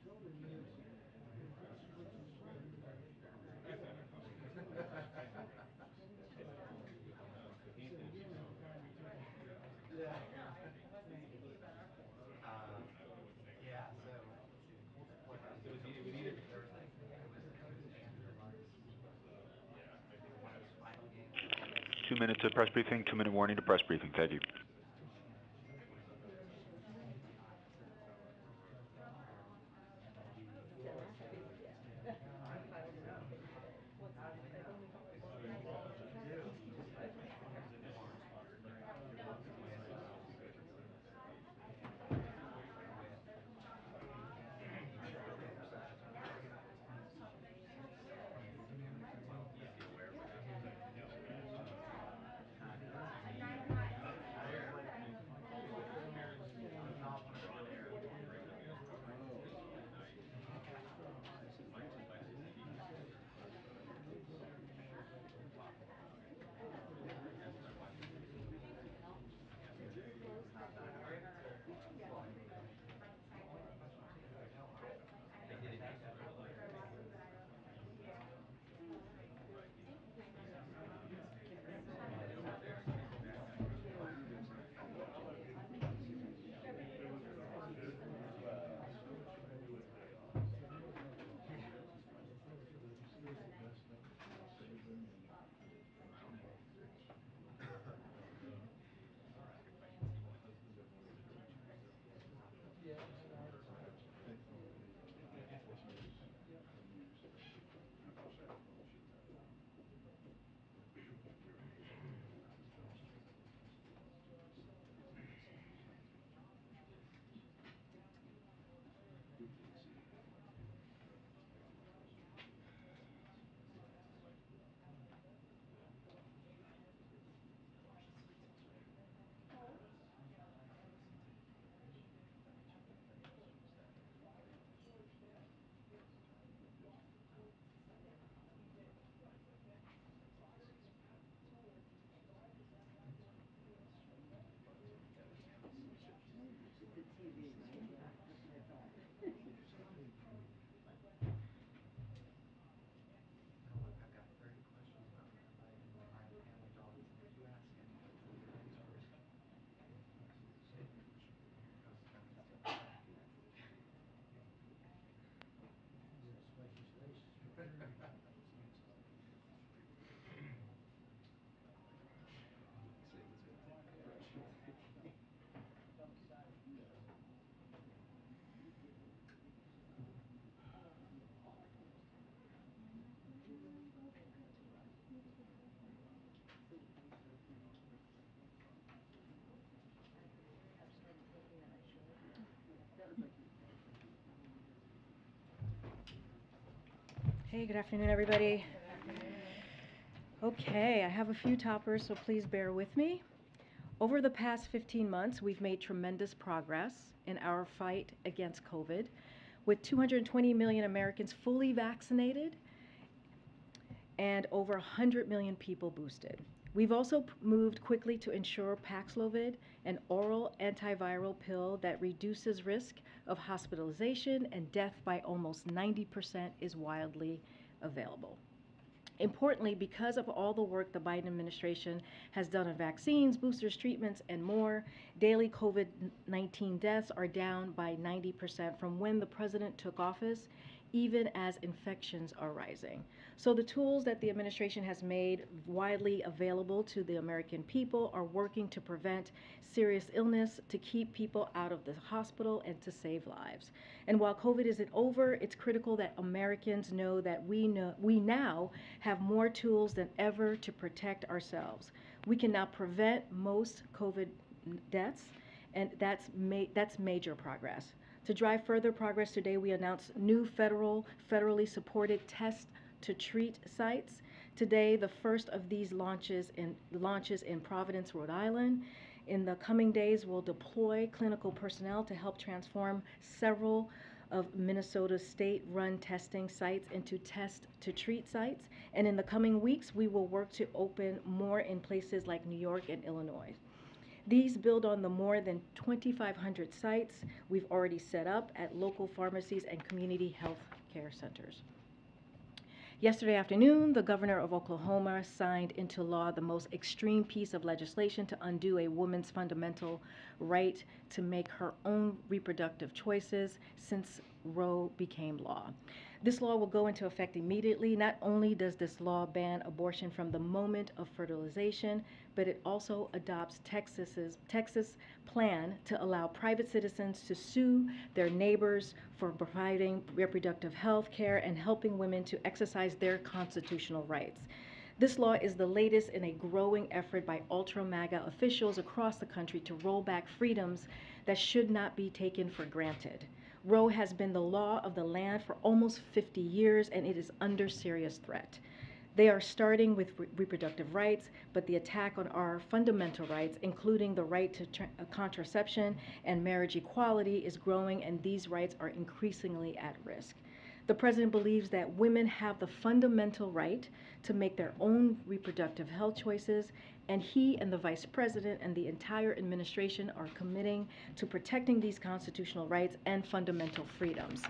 so he finishes on Yeah. I don't know what segment. Yeah, so let's see. What It was it was either Thursday? It was Andrew Luck's yeah, I think it was final game. I think it was 2 minutes to press briefing, 2-minute warning to press briefing. Thank you. Yeah, I filed it out today. What's, I've only got like one thing left. the interceptions are pretty good. is he aware of what happened? No. I was like, I'm not one of Ron those. Aaron night. Mike invited his team. They did it just in real life. They were there, so they said that guy. Husband of one of the teachers that was Yeah, and I was. Yep. used people cell phone. She had we were out of touch. We did see It's a TV, right? Yeah, that's what I thought. Now look, I've got 30 questions about my family dogs, and if you ask any of them, their answers, here goes nothing. say it's gonna take compression. I've started thinking that I should. That was like. Hey, good afternoon, everybody. Okay, I have a few toppers, so please bear with me. Over the past 15 months, we've made tremendous progress in our fight against COVID, with 220 million Americans fully vaccinated and over 100 million people boosted. We've also moved quickly to ensure Paxlovid, an oral antiviral pill that reduces risk of hospitalization and death by almost 90%, is widely available. Importantly, because of all the work the Biden administration has done on vaccines, boosters, treatments, and more, daily COVID-19 deaths are down by 90% from when the president took office, even as infections are rising. So the tools that the administration has made widely available to the American people are working to prevent serious illness, to keep people out of the hospital, and to save lives. And while COVID isn't over, it's critical that Americans know that we now have more tools than ever to protect ourselves. We can now prevent most COVID deaths, and that's major progress. To drive further progress today, we announced new federally supported test to treat sites. Today, the first of these launches in Providence, Rhode Island. In the coming days, we'll deploy clinical personnel to help transform several of Minnesota's state-run testing sites into test to treat sites. And in the coming weeks, we will work to open more in places like New York and Illinois. These build on the more than 2,500 sites we've already set up at local pharmacies and community health care centers. Yesterday afternoon, the governor of Oklahoma signed into law the most extreme piece of legislation to undo a woman's fundamental right to make her own reproductive choices since Roe became law. This law will go into effect immediately. Not only does this law ban abortion from the moment of fertilization, but it also adopts Texas' plan to allow private citizens to sue their neighbors for providing reproductive health care and helping women to exercise their constitutional rights. This law is the latest in a growing effort by ultra-MAGA officials across the country to roll back freedoms that should not be taken for granted. Roe has been the law of the land for almost 50 years, and it is under serious threat. They are starting with reproductive rights, but the attack on our fundamental rights, including the right to contraception and marriage equality, is growing, and these rights are increasingly at risk. The president believes that women have the fundamental right to make their own reproductive health choices, and he and the vice president and the entire administration are committing to protecting these constitutional rights and fundamental freedoms.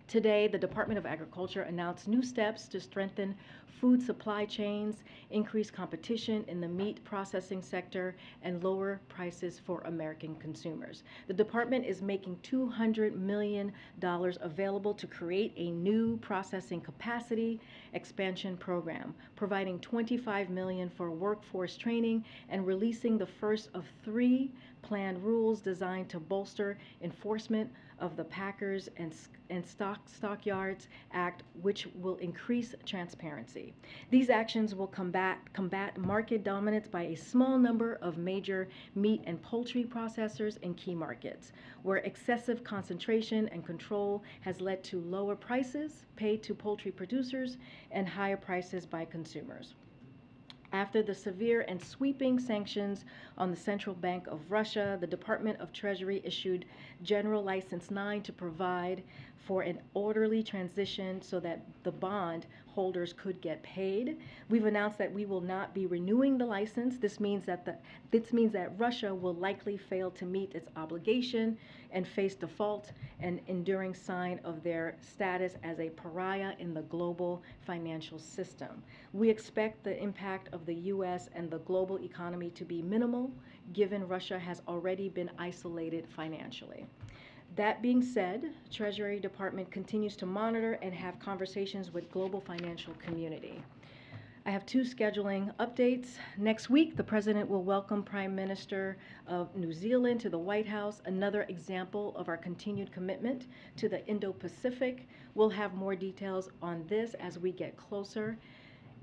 Today, the Department of Agriculture announced new steps to strengthen food supply chains, increase competition in the meat processing sector, and lower prices for American consumers. The department is making $200 million available to create a new processing capacity expansion program, providing $25 million for workforce training, and releasing the first of 3 planned rules designed to bolster enforcement of the Packers and Stockyards Act, which will increase transparency. These actions will combat market dominance by a small number of major meat and poultry processors in key markets, where excessive concentration and control has led to lower prices paid to poultry producers and higher prices by consumers. After the severe and sweeping sanctions on the Central Bank of Russia, the Department of Treasury issued General License 9 to provide for an orderly transition so that the bond holders could get paid. We've announced that we will not be renewing the license. This means that Russia will likely fail to meet its obligation and face default, an enduring sign of their status as a pariah in the global financial system. We expect the impact of the U.S. and the global economy to be minimal, given Russia has already been isolated financially. That being said, Treasury Department continues to monitor and have conversations with global financial community. I have 2 scheduling updates. Next week, the President will welcome Prime Minister of New Zealand to the White House, another example of our continued commitment to the Indo-Pacific. We'll have more details on this as we get closer.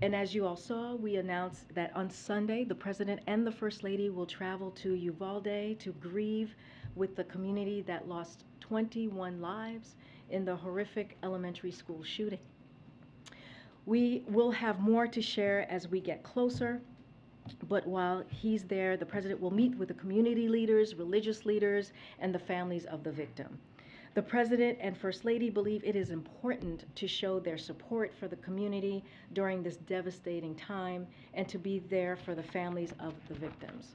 And as you all saw, we announced that on Sunday, the President and the First Lady will travel to Uvalde to grieve with the community that lost 21 lives in the horrific elementary school shooting. We will have more to share as we get closer, but while he's there, the President will meet with the community leaders, religious leaders, and the families of the victim. The President and First Lady believe it is important to show their support for the community during this devastating time and to be there for the families of the victims.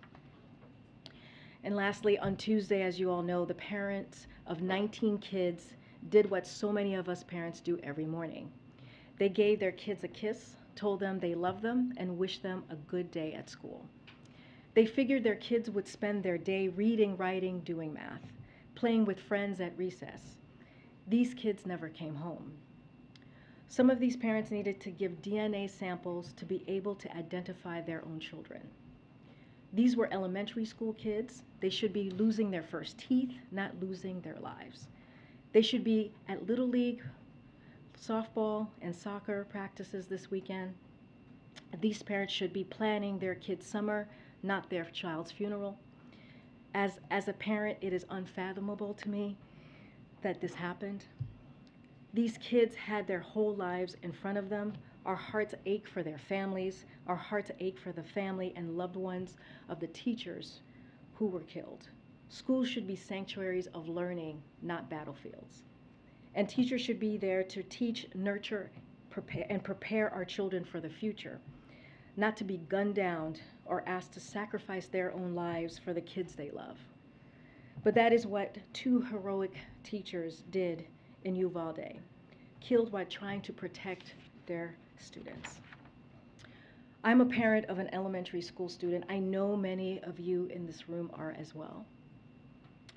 And lastly, on Tuesday, as you all know, the parents of 19 kids did what so many of us parents do every morning. They gave their kids a kiss, told them they love them, and wished them a good day at school. They figured their kids would spend their day reading, writing, doing math, playing with friends at recess. These kids never came home. Some of these parents needed to give DNA samples to be able to identify their own children. These were elementary school kids. They should be losing their first teeth, not losing their lives. They should be at Little League, softball, and soccer practices this weekend. These parents should be planning their kids' summer, not their child's funeral. As a parent, it is unfathomable to me that this happened. These kids had their whole lives in front of them. Our hearts ache for their families. Our hearts ache for the family and loved ones of the teachers who were killed. Schools should be sanctuaries of learning, not battlefields. And teachers should be there to teach, nurture, prepare our children for the future, not to be gunned down or asked to sacrifice their own lives for the kids they love. But that is what two heroic teachers did in Uvalde, killed while trying to protect their students. I'm a parent of an elementary school student. I know many of you in this room are as well.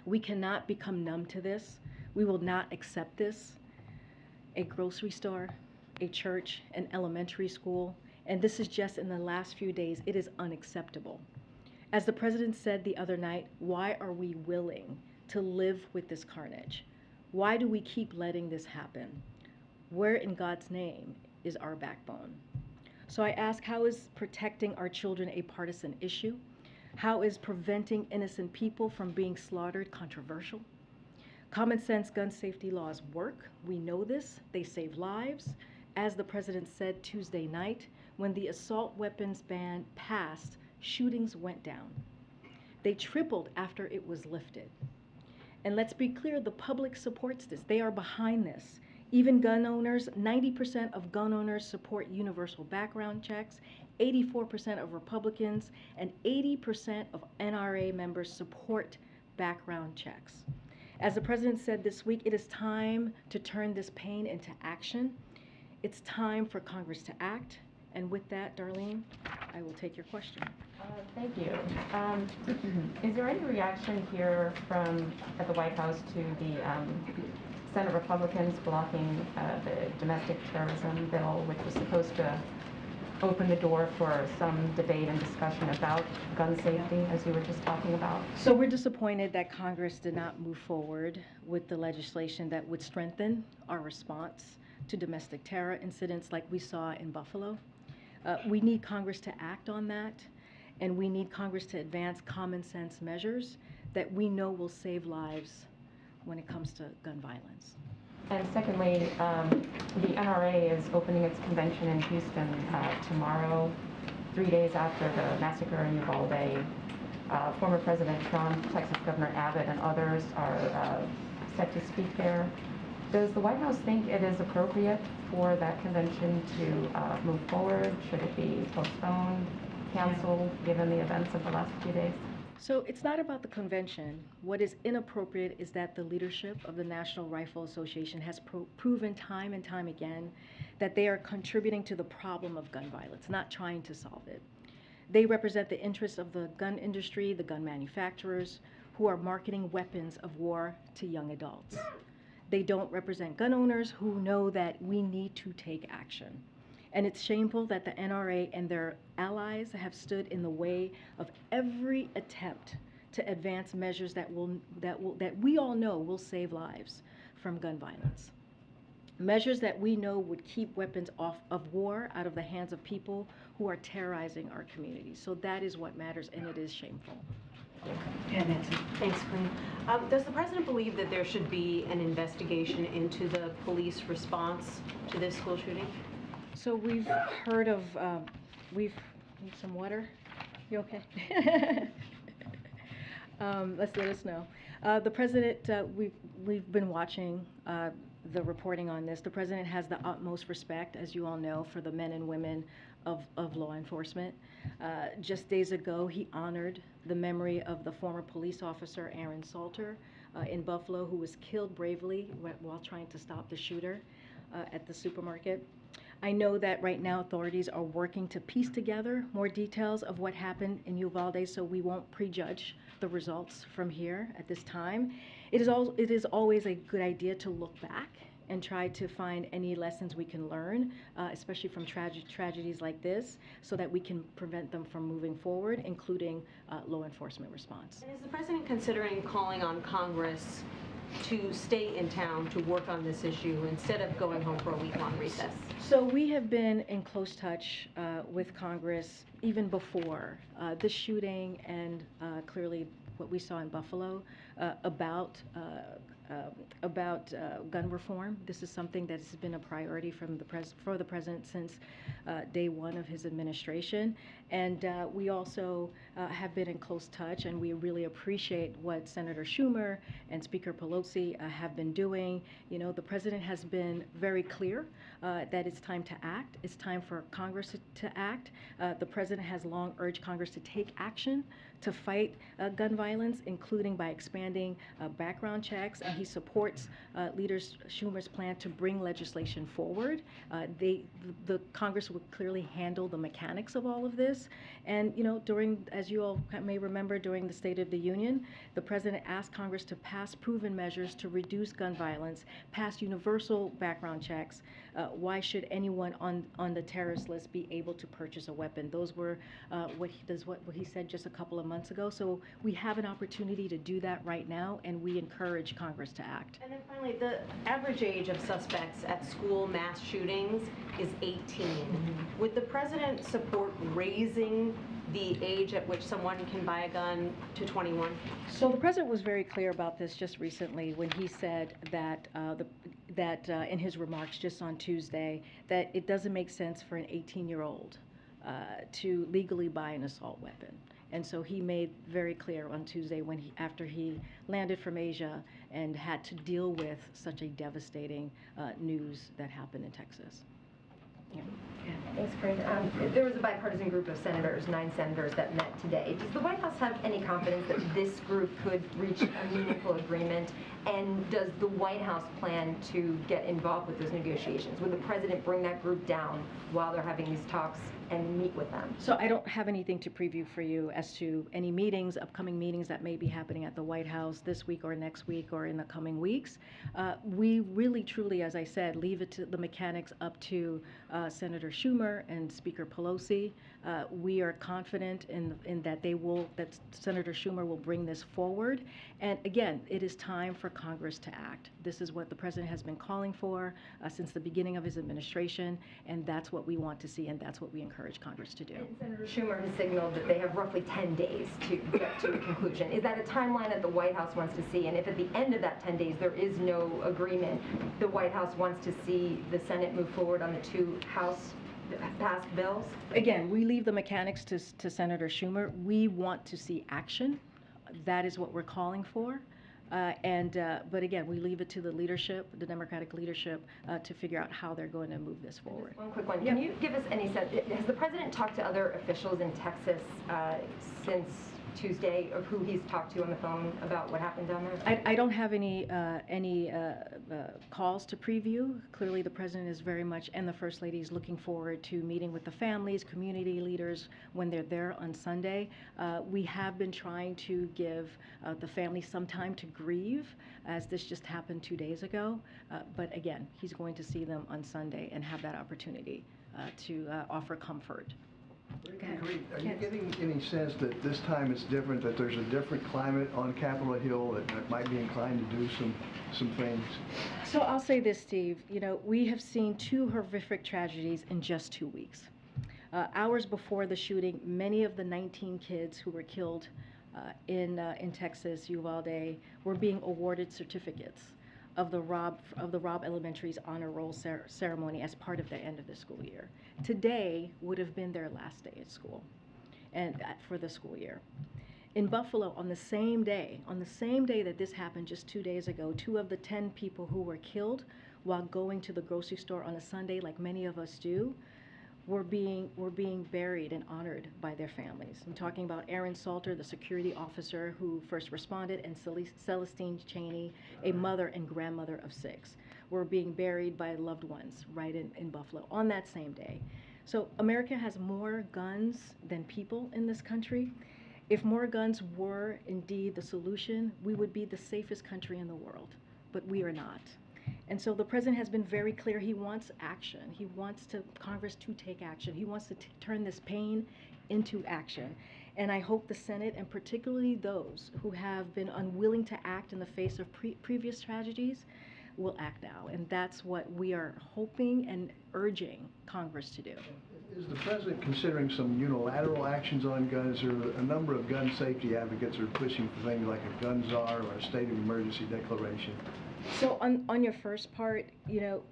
We cannot become numb to this. We will not accept this. A grocery store, a church, an elementary school, and this is just in the last few days, it is unacceptable. As the President said the other night, why are we willing to live with this carnage? Why do we keep letting this happen? Where in God's name is our backbone? So I ask, how is protecting our children a partisan issue? How is preventing innocent people from being slaughtered controversial? Common sense gun safety laws work. We know this. They save lives. As the President said Tuesday night, when the assault weapons ban passed, shootings went down. They tripled after it was lifted. And let's be clear, the public supports this. They are behind this. Even gun owners, 90% of gun owners support universal background checks, 84% of Republicans, and 80% of NRA members support background checks. As the President said this week, it is time to turn this pain into action. It's time for Congress to act. And with that, Darlene, I will take your question. Thank you. Is there any reaction here at the White House to the Senate Republicans blocking the domestic terrorism bill, which was supposed to open the door for some debate and discussion about gun safety, as you were just talking about? So we're disappointed that Congress did not move forward with the legislation that would strengthen our response to domestic terror incidents like we saw in Buffalo. We need Congress to act on that, and we need Congress to advance common sense measures that we know will save lives when it comes to gun violence. And secondly, the NRA is opening its convention in Houston tomorrow, 3 days after the massacre in Uvalde. Former President Trump, Texas Governor Abbott, and others are set to speak there. Does the White House think it is appropriate for that convention to move forward? Should it be postponed, canceled, given the events of the last few days? So it's not about the convention. What is inappropriate is that the leadership of the National Rifle Association has proven time and time again that they are contributing to the problem of gun violence, not trying to solve it. They represent the interests of the gun industry, the gun manufacturers, who are marketing weapons of war to young adults. They don't represent gun owners who know that we need to take action. And it's shameful that the NRA and their allies have stood in the way of every attempt to advance measures that we all know will save lives from gun violence. Measures that we know would keep weapons of war out of the hands of people who are terrorizing our communities. So that is what matters, and it is shameful. Yeah, Nancy. Thanks, Queen. Does the President believe that there should be an investigation into the police response to this school shooting? So we've heard of, need some water? You okay? Let us know. The president, we've been watching the reporting on this. The president has the utmost respect, as you all know, for the men and women of law enforcement. Just days ago, he honored the memory of the former police officer, Aaron Salter, in Buffalo, who was killed bravely while trying to stop the shooter at the supermarket. I know that right now authorities are working to piece together more details of what happened in Uvalde, so we won't prejudge the results from here at this time. It is always a good idea to look back and try to find any lessons we can learn, especially from tragedies like this, so that we can prevent them from moving forward, including law enforcement response. And is the president considering calling on Congress to stay in town to work on this issue instead of going home for a week-long recess? So we have been in close touch with Congress even before this shooting and clearly what we saw in Buffalo about gun reform. This is something that has been a priority for the president since day one of his administration. And we also have been in close touch, and we really appreciate what Senator Schumer and Speaker Pelosi have been doing. You know, the president has been very clear that it's time to act. It's time for Congress to act. The president has long urged Congress to take action to fight gun violence, including by expanding background checks, and he supports Leader Schumer's plan to bring legislation forward. The Congress would clearly handle the mechanics of all of this, and you know, as you all may remember, during the State of the Union, the president asked Congress to pass proven measures to reduce gun violence, pass universal background checks. Why should anyone on the terrorist list be able to purchase a weapon? Those were what he said just a couple of months ago. So we have an opportunity to do that right now, and we encourage Congress to act. And then finally, the average age of suspects at school mass shootings is 18. Mm-hmm. Would the president support raising the age at which someone can buy a gun to 21? So the president was very clear about this just recently when he said that in his remarks just on Tuesday that it doesn't make sense for an 18-year-old to legally buy an assault weapon. And so he made very clear on Tuesday after he landed from Asia and had to deal with such a devastating news that happened in Texas. Yeah. Thanks, Corinne. There was a bipartisan group of senators, 9 senators, that met today. Does the White House have any confidence that this group could reach a meaningful agreement? And does the White House plan to get involved with those negotiations? Would the president bring that group down while they're having these talks and meet with them? So I don't have anything to preview for you as to any meetings, upcoming meetings that may be happening at the White House this week or next week or in the coming weeks. We really, truly, as I said, leave it to the mechanics up to Senator Schumer and Speaker Pelosi. We are confident in that that Senator Schumer will bring this forward. And again, it is time for Congress to act. This is what the president has been calling for since the beginning of his administration, and that's what we want to see, and that's what we encourage Congress to do. And Senator Schumer has signaled that they have roughly 10 days to get to a conclusion. Is that a timeline that the White House wants to see? And if at the end of that 10 days there is no agreement, the White House wants to see the Senate move forward on the 2 House passed bills? Again, we leave the mechanics to Senator Schumer. We want to see action. That is what we're calling for. But again, we leave it to the leadership, the Democratic leadership, to figure out how they're going to move this forward. Just one quick one. Can you give us any sense, has the president talked to other officials in Texas since Tuesday of who he's talked to on the phone about what happened down there? I don't have any calls to preview. Clearly, the president is very much, and the First Lady is looking forward to meeting with the families, community leaders when they're there on Sunday. We have been trying to give the family some time to grieve, as this just happened 2 days ago. But again, he's going to see them on Sunday and have that opportunity to offer comfort. Are you getting any sense that this time it's different, that there's a different climate on Capitol Hill that might be inclined to do some things? So I'll say this, Steve. You know, we have seen 2 horrific tragedies in just 2 weeks. Hours before the shooting, many of the 19 kids who were killed in Texas, Uvalde, were being awarded certificates of the Robb Elementary's honor roll ceremony as part of their end of the school year. Today would have been their last day at school, and for the school year. In Buffalo, on the same day that this happened just 2 days ago, 2 of the 10 people who were killed while going to the grocery store on a Sunday, like many of us do, were being buried and honored by their families. I'm talking about Aaron Salter, the security officer who first responded, and Celestine Cheney, a mother and grandmother of 6, were being buried by loved ones right in Buffalo on that same day. So America has more guns than people in this country. If more guns were indeed the solution, we would be the safest country in the world, but we are not. And so the president has been very clear. He wants action. He wants Congress to take action. He wants to turn this pain into action. And I hope the Senate, and particularly those who have been unwilling to act in the face of previous tragedies, will act now. And that's what we are hoping and urging Congress to do. Is the president considering some unilateral actions on guns? There are a number of gun safety advocates who are pushing for things like a gun czar or a state of emergency declaration. So on your first part, you know,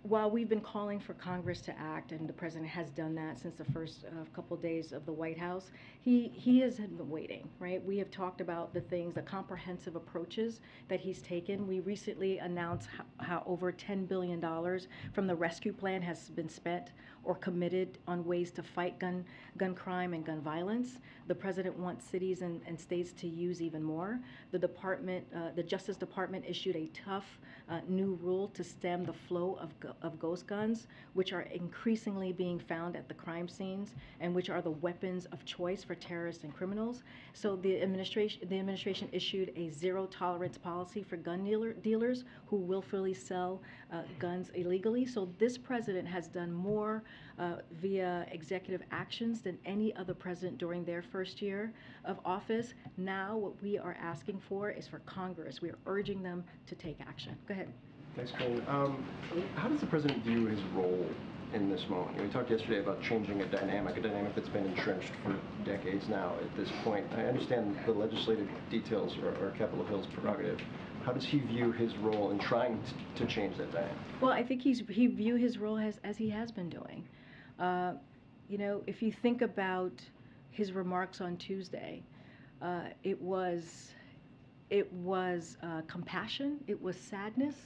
while we've been calling for Congress to act, and the president has done that since the first couple days of the White House, he has been waiting, right? We have talked about the things, the comprehensive approaches that he's taken. We recently announced how over $10 billion from the rescue plan has been spent or committed on ways to fight gun crime and gun violence. The president wants cities and states to use even more. The Justice Department issued a tough new rule to stem the flow of ghost guns, which are increasingly being found at the crime scenes and which are the weapons of choice for terrorists and criminals. So the administration issued a zero tolerance policy for gun dealers who willfully sell guns illegally. So this president has done more via executive actions than any other president during their first year of office. Now what we are asking for is for Congress. We are urging them to take action. Go ahead. Thanks, Colleen. How does the president view his role in this moment? You know, we talked yesterday about changing a dynamic that's been entrenched for decades now at this point. I understand the legislative details are Capitol Hill's prerogative. How does he view his role in trying to change that dynamic? Well, I think he view his role as he has been doing. You know, if you think about his remarks on Tuesday, it was compassion, it was sadness,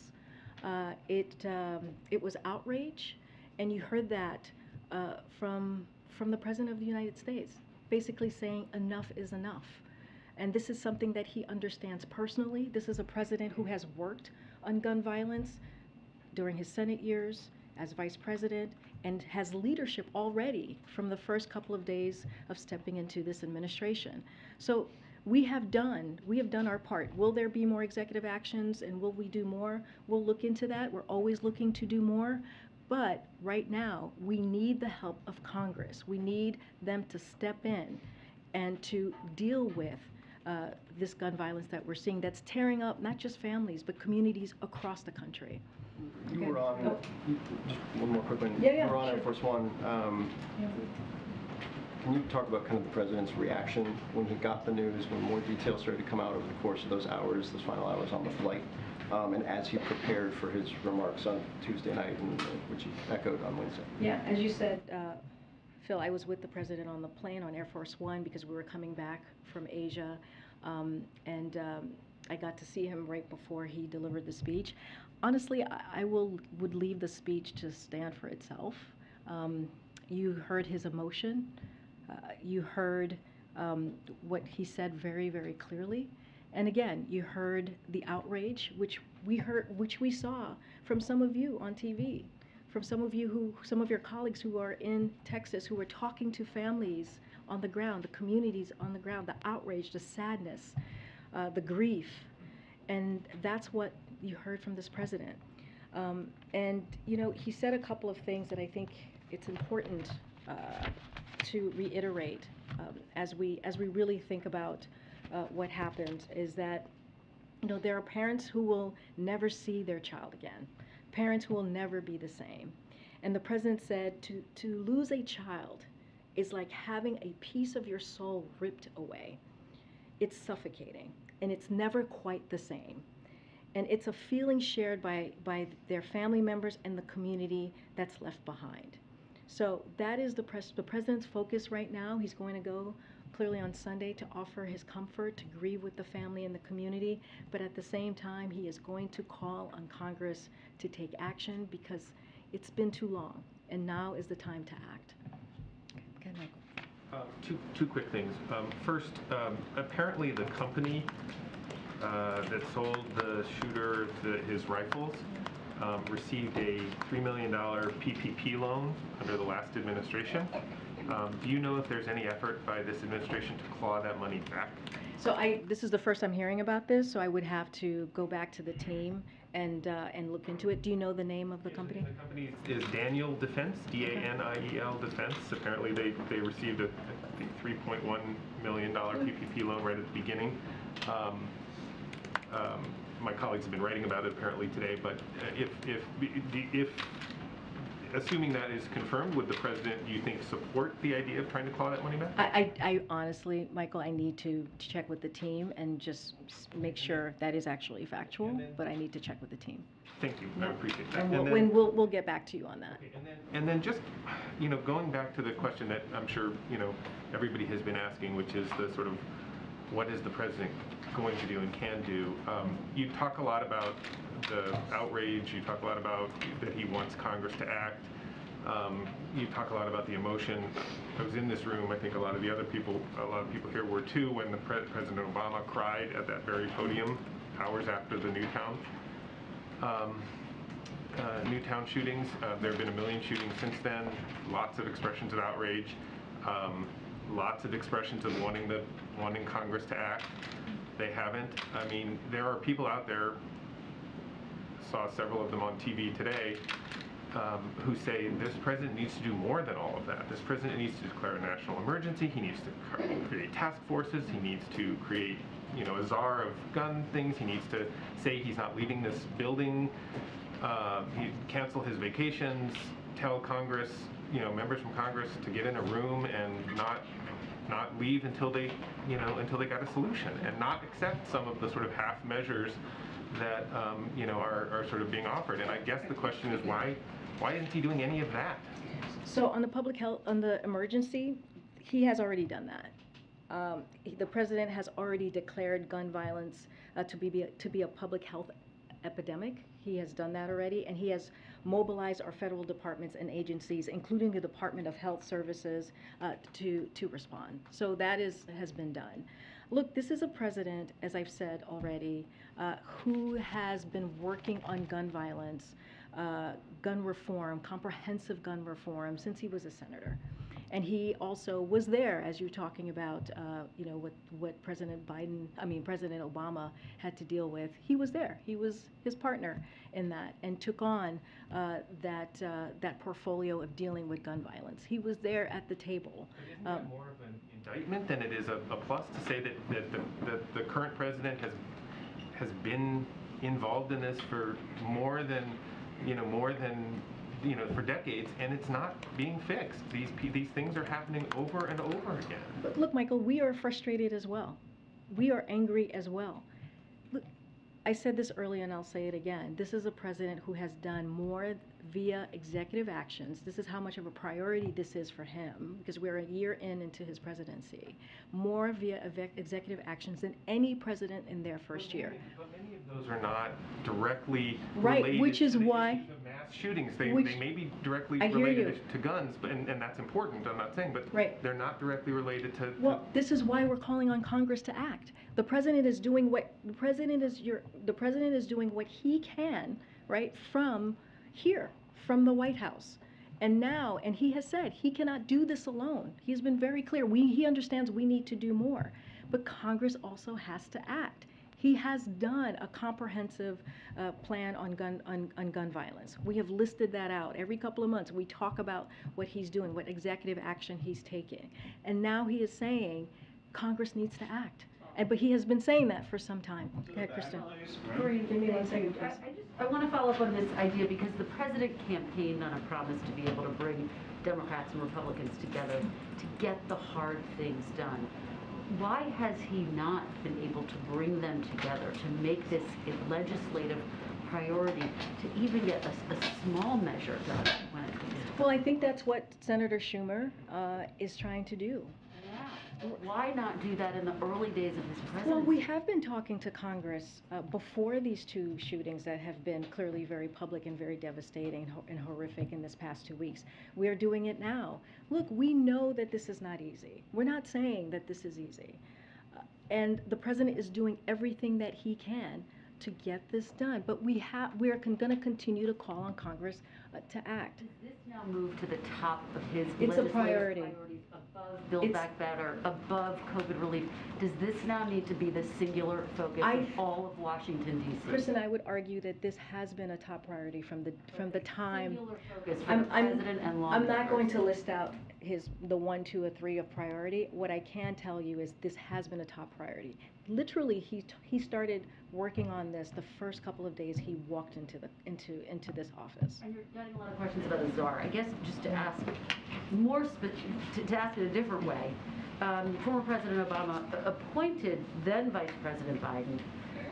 it was outrage, and you heard that from the President of the United States, basically saying enough is enough. And this is something that he understands personally. This is a president who has worked on gun violence during his Senate years as vice president and has leadership already from the first couple of days of stepping into this administration. So we have done our part. Will there be more executive actions, and will we do more? We'll look into that. We're always looking to do more. But right now, we need the help of Congress. We need them to step in and to deal with this gun violence that we're seeing that's tearing up not just families, but communities across the country. You were on, just one more quick one. Yeah, you were on sure. Air Force One. Can you talk about kind of the president's reaction when he got the news, when more details started to come out over the course of those final hours on the flight, and as he prepared for his remarks on Tuesday night, which he echoed on Wednesday? Yeah, as you said, Phil, I was with the president on the plane on Air Force One because we were coming back from Asia, and I got to see him right before he delivered the speech. Honestly, I would leave the speech to stand for itself. You heard his emotion. You heard what he said very, very clearly. And again, you heard the outrage, which we saw from some of you on TV, from some of your colleagues who are in Texas, who were talking to families on the ground, the communities on the ground, the outrage, the sadness, the grief. And that's what you heard from this president. And, you know, he said a couple of things that I think it's important to reiterate as we really think about what happened, is that, you know, there are parents who will never see their child again, parents who will never be the same. And the president said to lose a child is like having a piece of your soul ripped away. It's suffocating, and it's never quite the same. And it's a feeling shared by their family members and the community that's left behind. So that is the president's focus right now. He's going to go clearly on Sunday to offer his comfort, to grieve with the family and the community, but at the same time, he is going to call on Congress to take action because it's been too long, and now is the time to act. Okay, Michael. Two quick things. First, apparently the company that sold the shooter his rifles received a $3 million PPP loan under the last administration. Do you know if there's any effort by this administration to claw that money back? So this is the first I'm hearing about this, so I would have to go back to the team and look into it. Do you know the name of the company? The company is Daniel Defense, D-A-N-I-E-L Defense. Apparently they received a $3.1 million PPP loan right at the beginning. My colleagues have been writing about it apparently today, but if assuming that is confirmed, would the president, do you think, support the idea of trying to claw that money back? I honestly, Michael, I need to check with the team and just make sure that is actually factual, but I need to check with the team. Thank you, I appreciate that. And we'll get back to you on that. Okay, and then just, going back to the question that I'm sure, everybody has been asking, which is the sort of, what is the president going to do and can do? You talk a lot about the outrage, you talk a lot about that he wants Congress to act, you talk a lot about the emotion. I was in this room, I think a lot of people here were too, when President Obama cried at that very podium hours after the Newtown shootings. There have been a million shootings since then, lots of expressions of outrage, lots of expressions of wanting Congress to act. They haven't. I mean, there are people out there, saw several of them on TV today, who say this president needs to do more than all of that. This president needs to declare a national emergency. He needs to create task forces. He needs to create, a czar of gun things. He needs to say he's not leaving this building. He cancel his vacations. Tell Congress, members from Congress to get in a room and not leave until they got a solution, and not accept some of the sort of half measures that are sort of being offered. And I guess the question is why isn't he doing any of that? So on the public health, on the emergency, he has already done that. The president has already declared gun violence to be a public health epidemic. He has done that already, and he has mobilized our federal departments and agencies, including the Department of Health Services, to respond. So that has been done. Look, this is a president, as I've said already, who has been working on gun violence, gun reform, comprehensive gun reform, since he was a senator. And he also was there, as you're talking about, what President Obama had to deal with. He was there. He was his partner in that, and took on that portfolio of dealing with gun violence. He was there at the table. Isn't that more of an indictment than it is a plus to say that the current president has been involved in this for more than for decades, and it's not being fixed. These things are happening over and over again. But look, Michael, we are frustrated as well. We are angry as well. Look, I said this earlier and I'll say it again. This is a president who has done more via executive actions. This is how much of a priority this is for him, because we're a year into his presidency. More via executive actions than any president in their first year. But many of those are not directly right, related which is to the why issues of mass shootings. They may be directly related to guns, and that's important. I'm not saying, but they're not directly related to. Well, this is why we're calling on Congress to act. The president is doing what the president is doing what he can, right, from here, from the White House. And he has said he cannot do this alone. He's been very clear. He understands we need to do more. But Congress also has to act. He has done a comprehensive plan on gun violence. We have listed that out. Every couple of months we talk about what he's doing, what executive action he's taking. And now he is saying Congress needs to act. But he has been saying that for some time. Okay, Kristen. Maureen, give me 1 second, please. I want to follow up on this idea because the president campaigned on a promise to be able to bring Democrats and Republicans together to get the hard things done. Why has he not been able to bring them together to make this a legislative priority to even get a small measure done when it comes to Well, I think that's what Senator Schumer is trying to do. Why not do that in the early days of his presidency? Well, we have been talking to Congress before these two shootings that have been clearly very public and very devastating and horrific in this past 2 weeks. We are doing it now. Look, we know that this is not easy. We're not saying that this is easy. And the president is doing everything that he can to get this done. But we are going to continue to call on Congress to act. Does this now move to the top of his It's a legislative priority. priorities, above Build Back Better, above COVID relief? Does this now need to be the singular focus of all of Washington, D.C.? Kristen, I would argue that this has been a top priority from the time. Singular focus for the president and lawmakers. I'm not going to list out the 1, 2, or 3 of priority. What I can tell you is this has been a top priority. Literally, he started working on this the first couple of days he walked into this office. And you're getting a lot of questions about the czar. I guess just to ask to ask it a different way, former President Obama appointed then Vice President Biden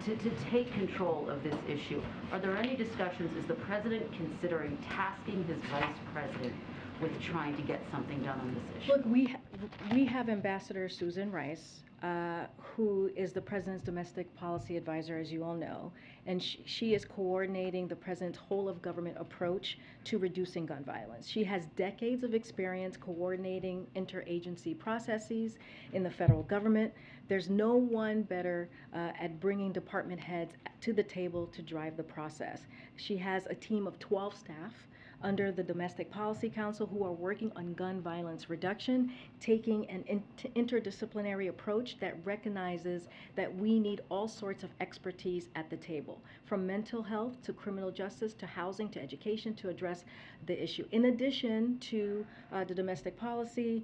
to take control of this issue. Are there any discussions? Is the president considering tasking his vice president with trying to get something done on this issue? Look, we have Ambassador Susan Rice, who is the president's domestic policy advisor, as you all know, and she is coordinating the president's whole of government approach to reducing gun violence. She has decades of experience coordinating interagency processes in the federal government. There's no one better at bringing department heads to the table to drive the process. She has a team of 12 staff under the Domestic Policy Council who are working on gun violence reduction, taking an interdisciplinary approach that recognizes that we need all sorts of expertise at the table, from mental health to criminal justice to housing to education, to address the issue. In addition to the Domestic Policy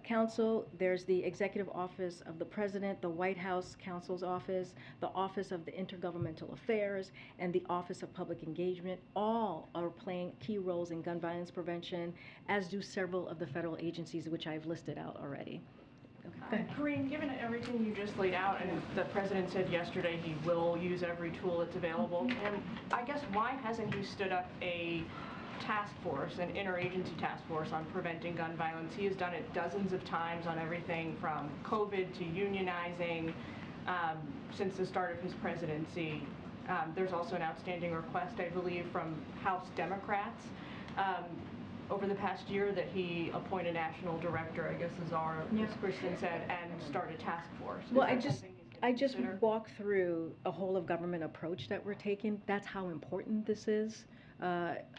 Council, there's the Executive Office of the President, the White House Counsel's Office, the Office of the Intergovernmental Affairs, and the Office of Public Engagement. All are playing key roles in gun violence prevention, as do several of the federal agencies, which I've listed out already. Okay. Corinne, given everything you just laid out, and the president said yesterday he will use every tool that's available, and I guess why hasn't he stood up a task force, an interagency task force on preventing gun violence? He has done it dozens of times on everything from COVID to unionizing since the start of his presidency. There's also an outstanding request, I believe, from House Democrats over the past year that he appoint a national director, I guess as Kristen said, and start a task force. Well, I just walked through a whole of government approach that we're taking. That's how important this is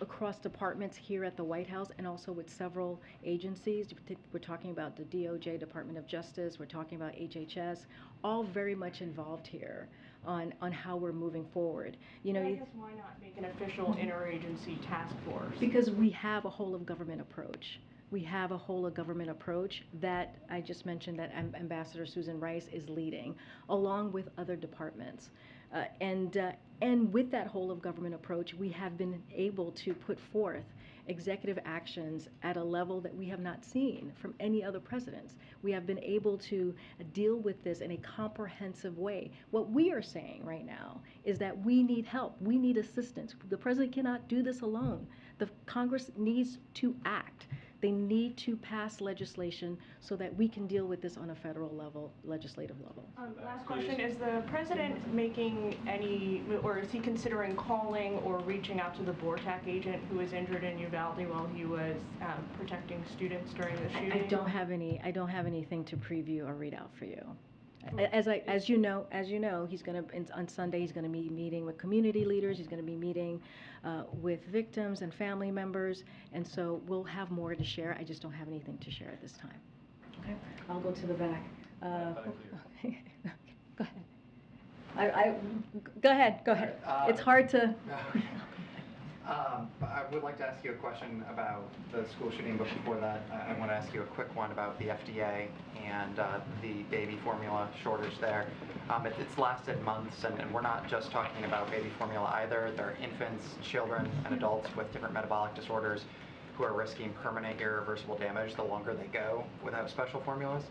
across departments here at the White House and also with several agencies. We're talking about the DOJ, Department of Justice, we're talking about HHS, all very much involved here on how we're moving forward. You know, I guess why not make an official interagency task force? Because we have a whole of government approach. We have a whole of government approach that I just mentioned that Ambassador Susan Rice is leading, along with other departments. And with that whole of government approach, we have been able to put forth executive actions at a level that we have not seen from any other presidents. We have been able to deal with this in a comprehensive way. What we are saying right now is that we need help. We need assistance. The president cannot do this alone. The Congress needs to act. They need to pass legislation so that we can deal with this on a federal level, legislative level. Last question, is the president making any, or is he considering calling or reaching out to the BORTAC agent who was injured in Uvalde while he was protecting students during the shooting? I don't have anything to preview or read out for you. As you know, he's going to, on Sunday, he's going to be meeting with community leaders. He's going to be meeting with victims and family members. And so we'll have more to share. I just don't have anything to share at this time. Okay, I'll go to the back. Go ahead. Go ahead. It's hard to. I would like to ask you a question about the school shooting, but before that, I want to ask you a quick one about the FDA and the baby formula shortage there. It's lasted months, and we're not just talking about baby formula either. There are infants, children, and adults with different metabolic disorders who are risking permanent irreversible damage the longer they go without special formulas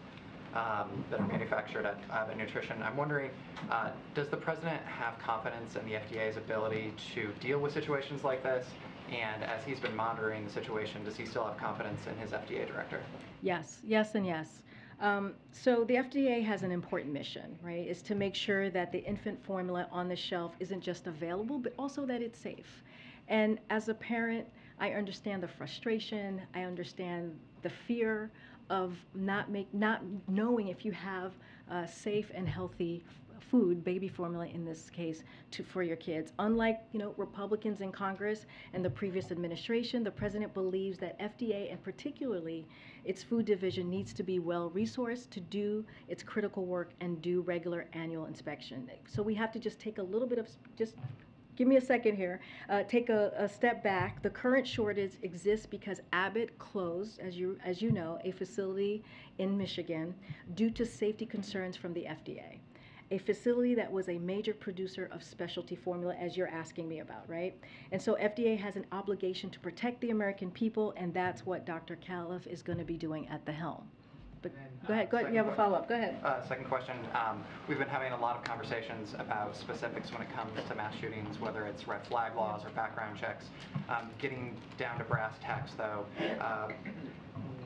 that are manufactured at Abbott Nutrition. I'm wondering, does the president have confidence in the FDA's ability to deal with situations like this? And as he's been monitoring the situation, does he still have confidence in his FDA director? Yes, yes, and yes. So the FDA has an important mission, right? Is to make sure that the infant formula on the shelf isn't just available, but also that it's safe. And as a parent, I understand the frustration. I understand the fear of not knowing if you have safe and healthy food, baby formula in this case, for your kids. Unlike, Republicans in Congress and the previous administration, the president believes that FDA, and particularly its food division, needs to be well-resourced to do its critical work and do regular annual inspection. So we have to just take a little bit of, just give me a second here, take a step back. The current shortage exists because Abbott closed, as you know, a facility in Michigan due to safety concerns from the FDA. A facility that was a major producer of specialty formula, as you're asking me about, right? And so FDA has an obligation to protect the American people, and that's what Dr. Califf is going to be doing at the helm. But go ahead, you have a follow-up, go ahead. Second question, we've been having a lot of conversations about specifics when it comes to mass shootings, whether it's red flag laws or background checks. Getting down to brass tacks though,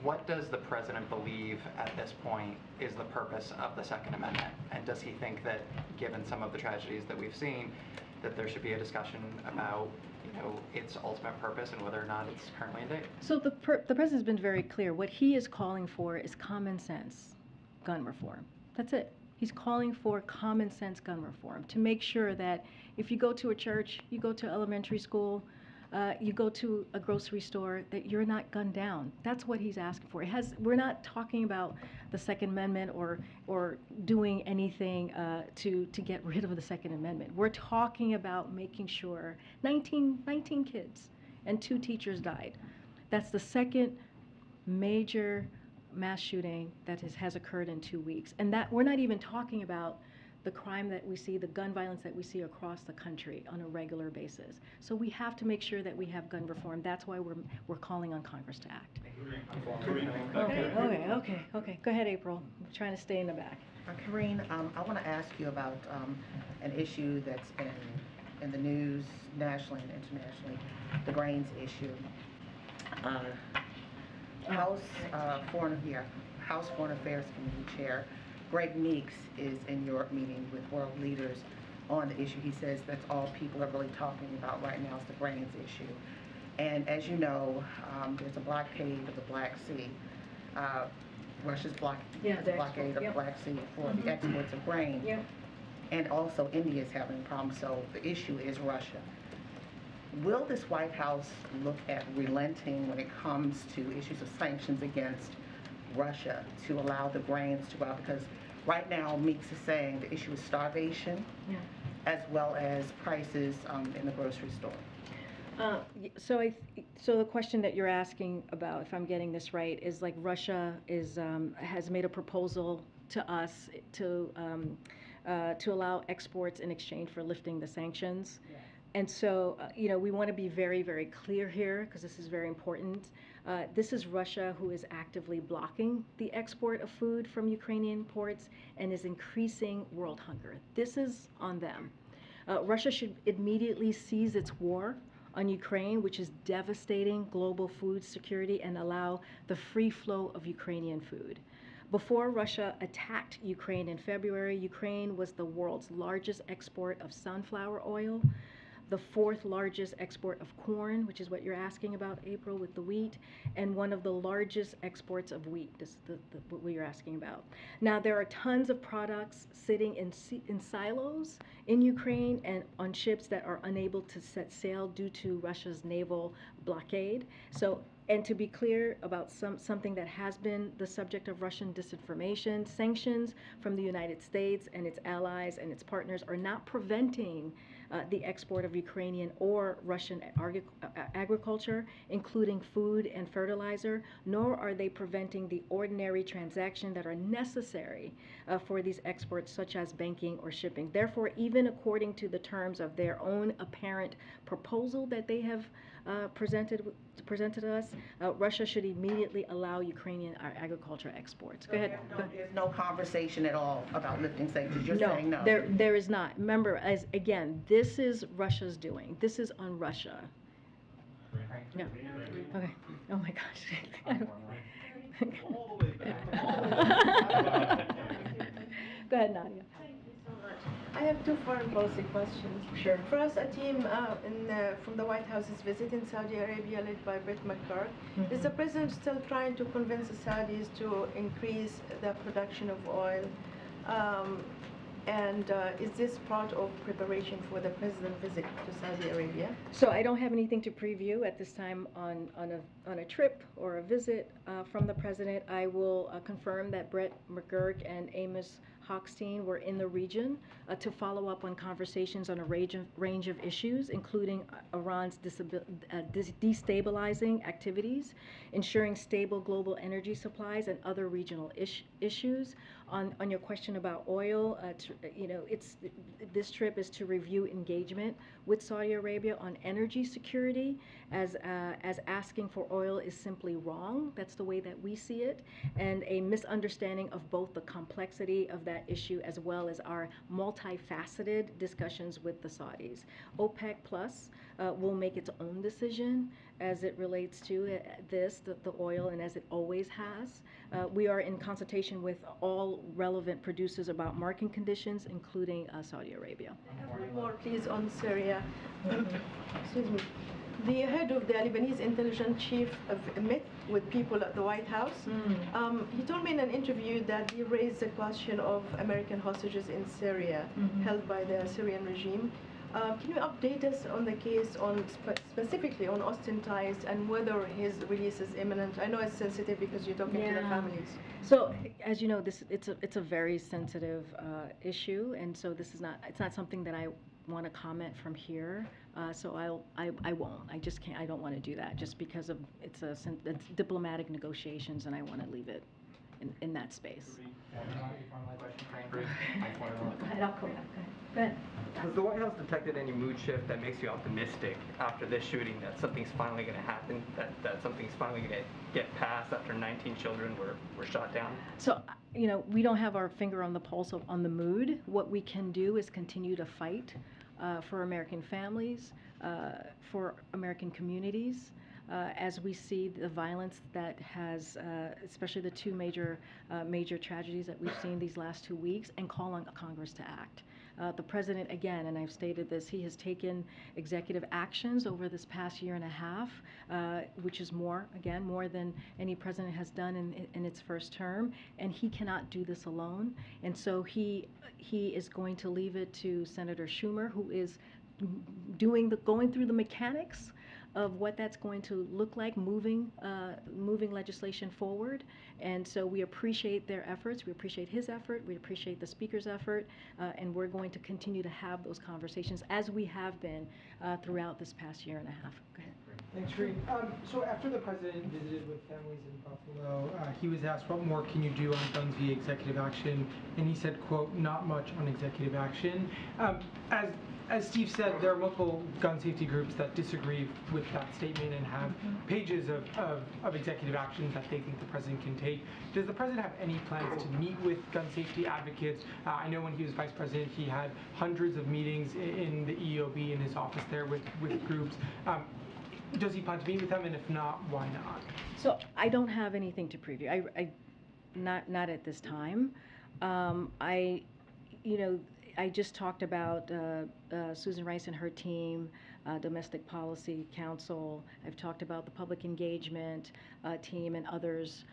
what does the president believe at this point is the purpose of the Second Amendment? And does he think that, given some of the tragedies that we've seen, that there should be a discussion about, its ultimate purpose and whether or not it's currently in date? So the president's been very clear. What he is calling for is common sense gun reform. That's it. He's calling for common sense gun reform to make sure that if you go to a church, you go to elementary school, you go to a grocery store, that you're not gunned down. That's what he's asking for. We're not talking about the Second Amendment or doing anything to get rid of the Second Amendment. We're talking about making sure 19 kids and 2 teachers died. That's the second major mass shooting that has occurred in 2 weeks. And that we're not even talking about the crime that we see, the gun violence that we see across the country on a regular basis. So we have to make sure that we have gun reform. That's why we're calling on Congress to act. Okay. Go ahead, April. I'm trying to stay in the back. Karine, I want to ask you about an issue that's been in the news nationally and internationally, the grains issue. House Foreign Affairs Committee Chair Greg Meeks is in Europe meeting with world leaders on the issue. He says that's all people are really talking about right now is the grains issue. And as you know, there's a blockade of the Black Sea. Russia's blockade of the Black Sea for the exports of grain. And also India is having a problem, so the issue is Russia. Will this White House look at relenting when it comes to issues of sanctions against Russia to allow the grains to go out? Because right now Meeks is saying the issue is starvation as well as prices in the grocery store. So the question that you're asking about, if I'm getting this right, is like Russia has made a proposal to us to allow exports in exchange for lifting the sanctions. And so, we want to be very, very clear here because this is very important. This is Russia who is actively blocking the export of food from Ukrainian ports and is increasing world hunger. This is on them. Russia should immediately cease its war on Ukraine, which is devastating global food security, and allow the free flow of Ukrainian food. Before Russia attacked Ukraine in February, Ukraine was the world's largest export of sunflower oil, the 4th largest export of corn, which is what you're asking about, April, with the wheat, and one of the largest exports of wheat, this is what you're asking about. Now, there are tons of products sitting in silos in Ukraine and on ships that are unable to set sail due to Russia's naval blockade. And to be clear about something that has been the subject of Russian disinformation, sanctions from the United States and its allies and its partners are not preventing the export of Ukrainian or Russian agriculture, including food and fertilizer, nor are they preventing the ordinary transactions that are necessary for these exports, such as banking or shipping. Therefore, even according to the terms of their own apparent proposal that they have presented to us, Russia should immediately allow Ukrainian agriculture exports. Go ahead. There's no conversation at all about lifting sanctions. You're saying no. There is not. Remember, again, this is Russia's doing. This is on Russia. No. Okay. Oh my gosh. Go ahead, Nadia. Thank you so much. I have two foreign policy questions. Sure. First, a team from the White House is visiting Saudi Arabia led by Brett McGurk. Is the president still trying to convince the Saudis to increase the production of oil? And is this part of preparation for the president's visit to Saudi Arabia? So I don't have anything to preview at this time on a trip or a visit from the president. I will confirm that Brett McGurk and Amos Hochstein were in the region to follow up on conversations on a range of issues, including Iran's destabilizing activities, ensuring stable global energy supplies, and other regional issues. On your question about oil, this trip is to review engagement with Saudi Arabia on energy security, as asking for oil is simply wrong. That's the way that we see it, and a misunderstanding of both the complexity of that issue as well as our multifaceted discussions with the Saudis. OPEC Plus will make its own decision as it relates to the oil, and as it always has. We are in consultation with all relevant producers about market conditions, including Saudi Arabia. I have one more, please, on Syria. Excuse me. The head of the Lebanese intelligence chief met with people at the White House. He told me in an interview that he raised the question of American hostages in Syria held by the Syrian regime. Can you update us on the case, specifically on Austin ties, and whether his release is imminent? I know it's sensitive because you're talking to the families. So, as you know, it's a very sensitive issue, and so it's not something that I want to comment from here. So I won't. I just can't. I don't want to do that just because of it's diplomatic negotiations, and I want to leave it in that space. Has the White House detected any mood shift that makes you optimistic after this shooting that something's finally going to happen, that something's finally going to get passed after 19 children were shot down? So, we don't have our finger on the pulse on the mood. What we can do is continue to fight for American families, for American communities, as we see the violence that has, especially the two major tragedies that we've seen these last 2 weeks, and call on Congress to act. The president, again, and I've stated this, he has taken executive actions over this past year and a half, which is more than any president has done in its first term, and he cannot do this alone. And so he is going to leave it to Senator Schumer, who is going through the mechanics of what that's going to look like, moving legislation forward. And so we appreciate their efforts, we appreciate his effort, we appreciate the Speaker's effort, and we're going to continue to have those conversations as we have been throughout this past year and a half. Go ahead. Thanks, Shereen. So after the president visited with families in Buffalo, he was asked, what more can you do on guns via executive action? And he said, quote, not much on executive action. As Steve said, there are multiple gun safety groups that disagree with that statement and have pages of executive actions that they think the president can take. Does the president have any plans to meet with gun safety advocates? I know when he was vice president, he had hundreds of meetings in the EOB in his office there with groups. Does he plan to meet with them, and if not, why not? So I don't have anything to preview. Not at this time. I just talked about Susan Rice and her team, Domestic Policy Council. I've talked about the public engagement team and others,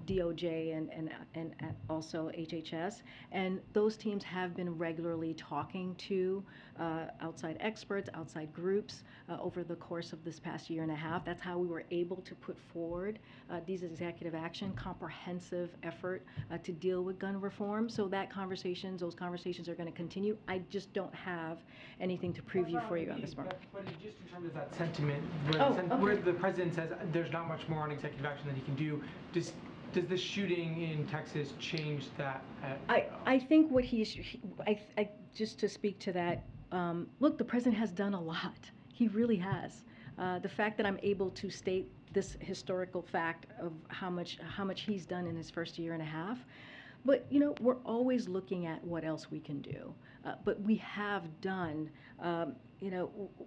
DOJ and also HHS. And those teams have been regularly talking to outside experts, outside groups over the course of this past year and a half. That's how we were able to put forward these executive action, comprehensive effort to deal with gun reform. So those conversations are going to continue. I just don't have anything to preview for you on this one. But just in terms of that sentiment, where the president says there's not much more on executive action that he can do, does this shooting in Texas change that? I think what just to speak to that, look, the president has done a lot. He really has. The fact that I'm able to state this historical fact of how much he's done in his first year and a half. But, we're always looking at what else we can do. but we have done,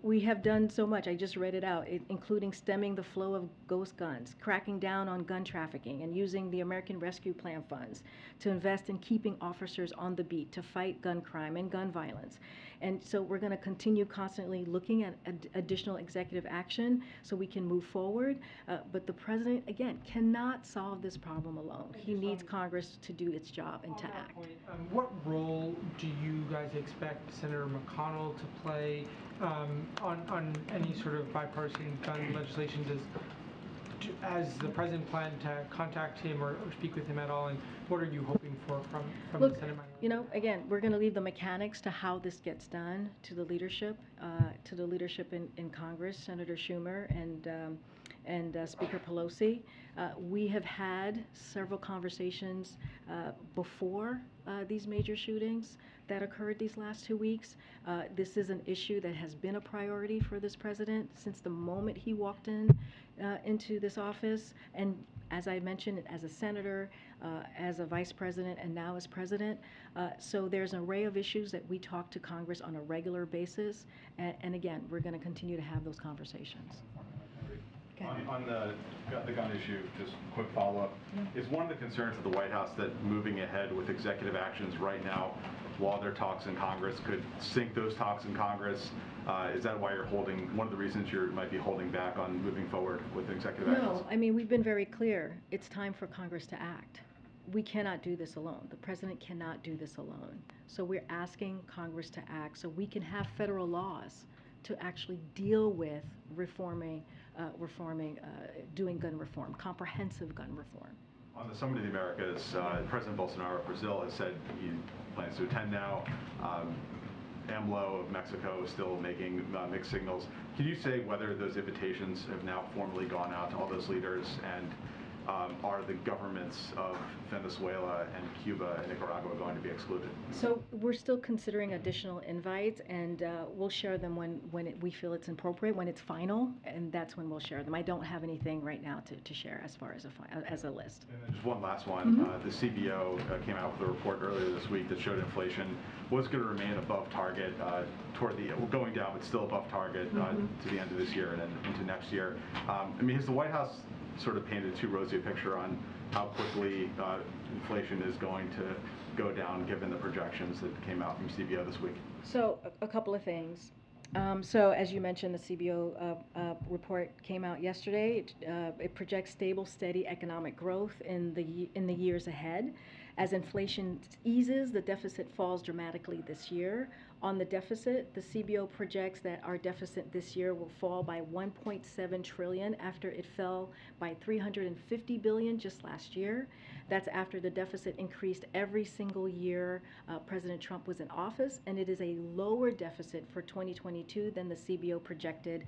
we have done so much. I just read it out, including stemming the flow of ghost guns, cracking down on gun trafficking, and using the American Rescue Plan funds to invest in keeping officers on the beat to fight gun crime and gun violence. And so we're going to continue constantly looking at additional executive action so we can move forward. But the president, again, cannot solve this problem alone. He needs Congress to do its job and to act. What role do you guys expect Senator McConnell to play on any sort of bipartisan gun legislation? Has the president plan to contact him or speak with him at all, and what are you hoping for from the Senate minority? Again, we're going to leave the mechanics to how this gets done to the leadership in Congress, Senator Schumer and Speaker Pelosi. We have had several conversations before these major shootings that occurred these last 2 weeks. This is an issue that has been a priority for this president since the moment he walked into this office. And as I mentioned, as a senator, as a vice president, and now as president. So there's an array of issues that we talk to Congress on a regular basis. And again, we're going to continue to have those conversations. On the gun issue, just quick follow-up. Is one of the concerns of the White House that moving ahead with executive actions right now while there are talks in Congress could sink those talks in Congress? Is that why you're one of the reasons you might be holding back on moving forward with executive actions? No, I mean, we've been very clear. It's time for Congress to act. We cannot do this alone. The president cannot do this alone. So we're asking Congress to act so we can have federal laws to actually deal with doing gun reform, comprehensive gun reform. On the Summit of the Americas, President Bolsonaro of Brazil has said he plans to attend now. AMLO of Mexico is still making mixed signals. Can you say whether those invitations have now formally gone out to all those leaders, and are the governments of Venezuela and Cuba and Nicaragua going to be excluded? So we're still considering additional invites, and we'll share them when we feel it's appropriate, when it's final, and that's when we'll share them. I don't have anything right now to share as far as a list. And then just one last one. The CBO came out with a report earlier this week that showed inflation was going to remain above target going down, but still above target to the end of this year and then into next year. I mean, has the White House sort of painted too rosy a picture on how quickly inflation is going to go down given the projections that came out from CBO this week? So a couple of things. So as you mentioned, the CBO report came out yesterday. It projects stable, steady economic growth in the years ahead. As inflation eases, the deficit falls dramatically this year. On the deficit, the CBO projects that our deficit this year will fall by $1.7 trillion after it fell by $350 billion just last year. That's after the deficit increased every single year President Trump was in office, and it is a lower deficit for 2022 than the CBO projected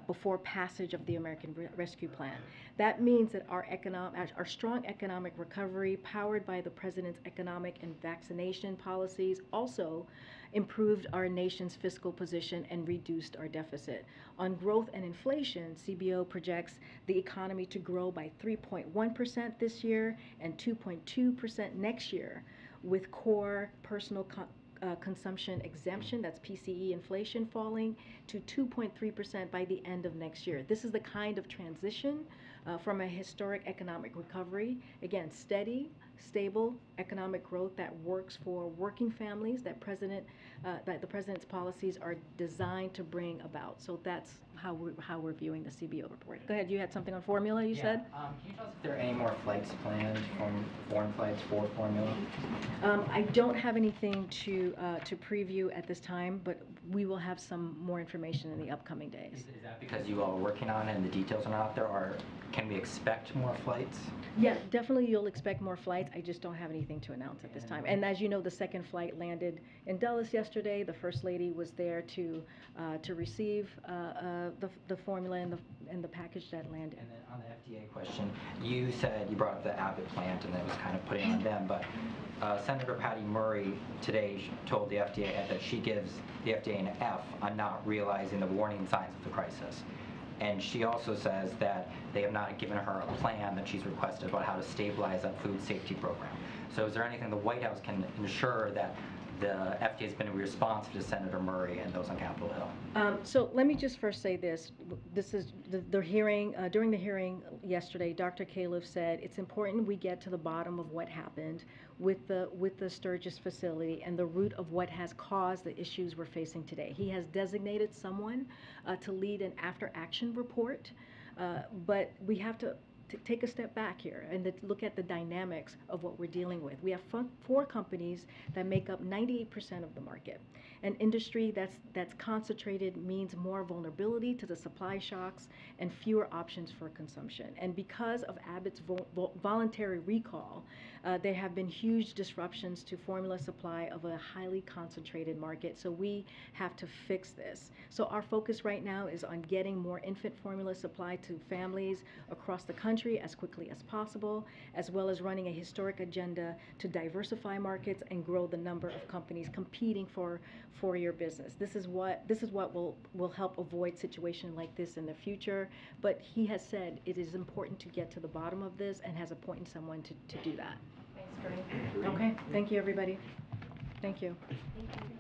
before passage of the American Rescue Plan. That means that our strong economic recovery, powered by the president's economic and vaccination policies, also improved our nation's fiscal position and reduced our deficit. On growth and inflation, CBO projects the economy to grow by 3.1% this year and 2.2% next year, with core personal consumption exemption, that's PCE inflation, falling to 2.3% by the end of next year. This is the kind of transition from a historic economic recovery. Again, steady, stable economic growth that works for working families that the president's policies are designed to bring about. So that's how we're viewing the CBO report. Go ahead, you had something on formula, you said? Can you tell us if there are any more flights planned from foreign flights for formula? I don't have anything to preview at this time, but we will have some more information in the upcoming days. Is that because you all are working on it and the details are not out there, or can we expect more flights? Yeah, definitely you'll expect more flights. I just don't have anything to announce at this time. And as you know, the second flight landed in Dulles yesterday. The First Lady was there to receive the formula and the package that landed. And then on the FDA question, you said you brought up the Abbott plant and that was kind of putting on them, but Senator Patty Murray today told the FDA that she gives the FDA an F on not realizing the warning signs of the crisis. And she also says that they have not given her a plan that she's requested about how to stabilize that food safety program. So is there anything the White House can ensure that the FDA has been responsive to Senator Murray and those on Capitol Hill. So let me just first say this. This is the hearing, during the hearing yesterday, Dr. Califf said it's important we get to the bottom of what happened with the Sturgis facility and the root of what has caused the issues we're facing today. He has designated someone to lead an after-action report, but we have to take a step back here and look at the dynamics of what we're dealing with. We have 4 companies that make up 98% of the market. An industry that's concentrated means more vulnerability to the supply shocks and fewer options for consumption. And because of Abbott's voluntary recall, there have been huge disruptions to formula supply of a highly concentrated market. So we have to fix this. So our focus right now is on getting more infant formula supply to families across the country as quickly as possible, as well as running a historic agenda to diversify markets and grow the number of companies competing for your business. This is what will help avoid situations like this in the future. But he has said it is important to get to the bottom of this and has appointed someone to do that. Thanks, Corinne. Okay, thank you, everybody. Thank you. Thank you.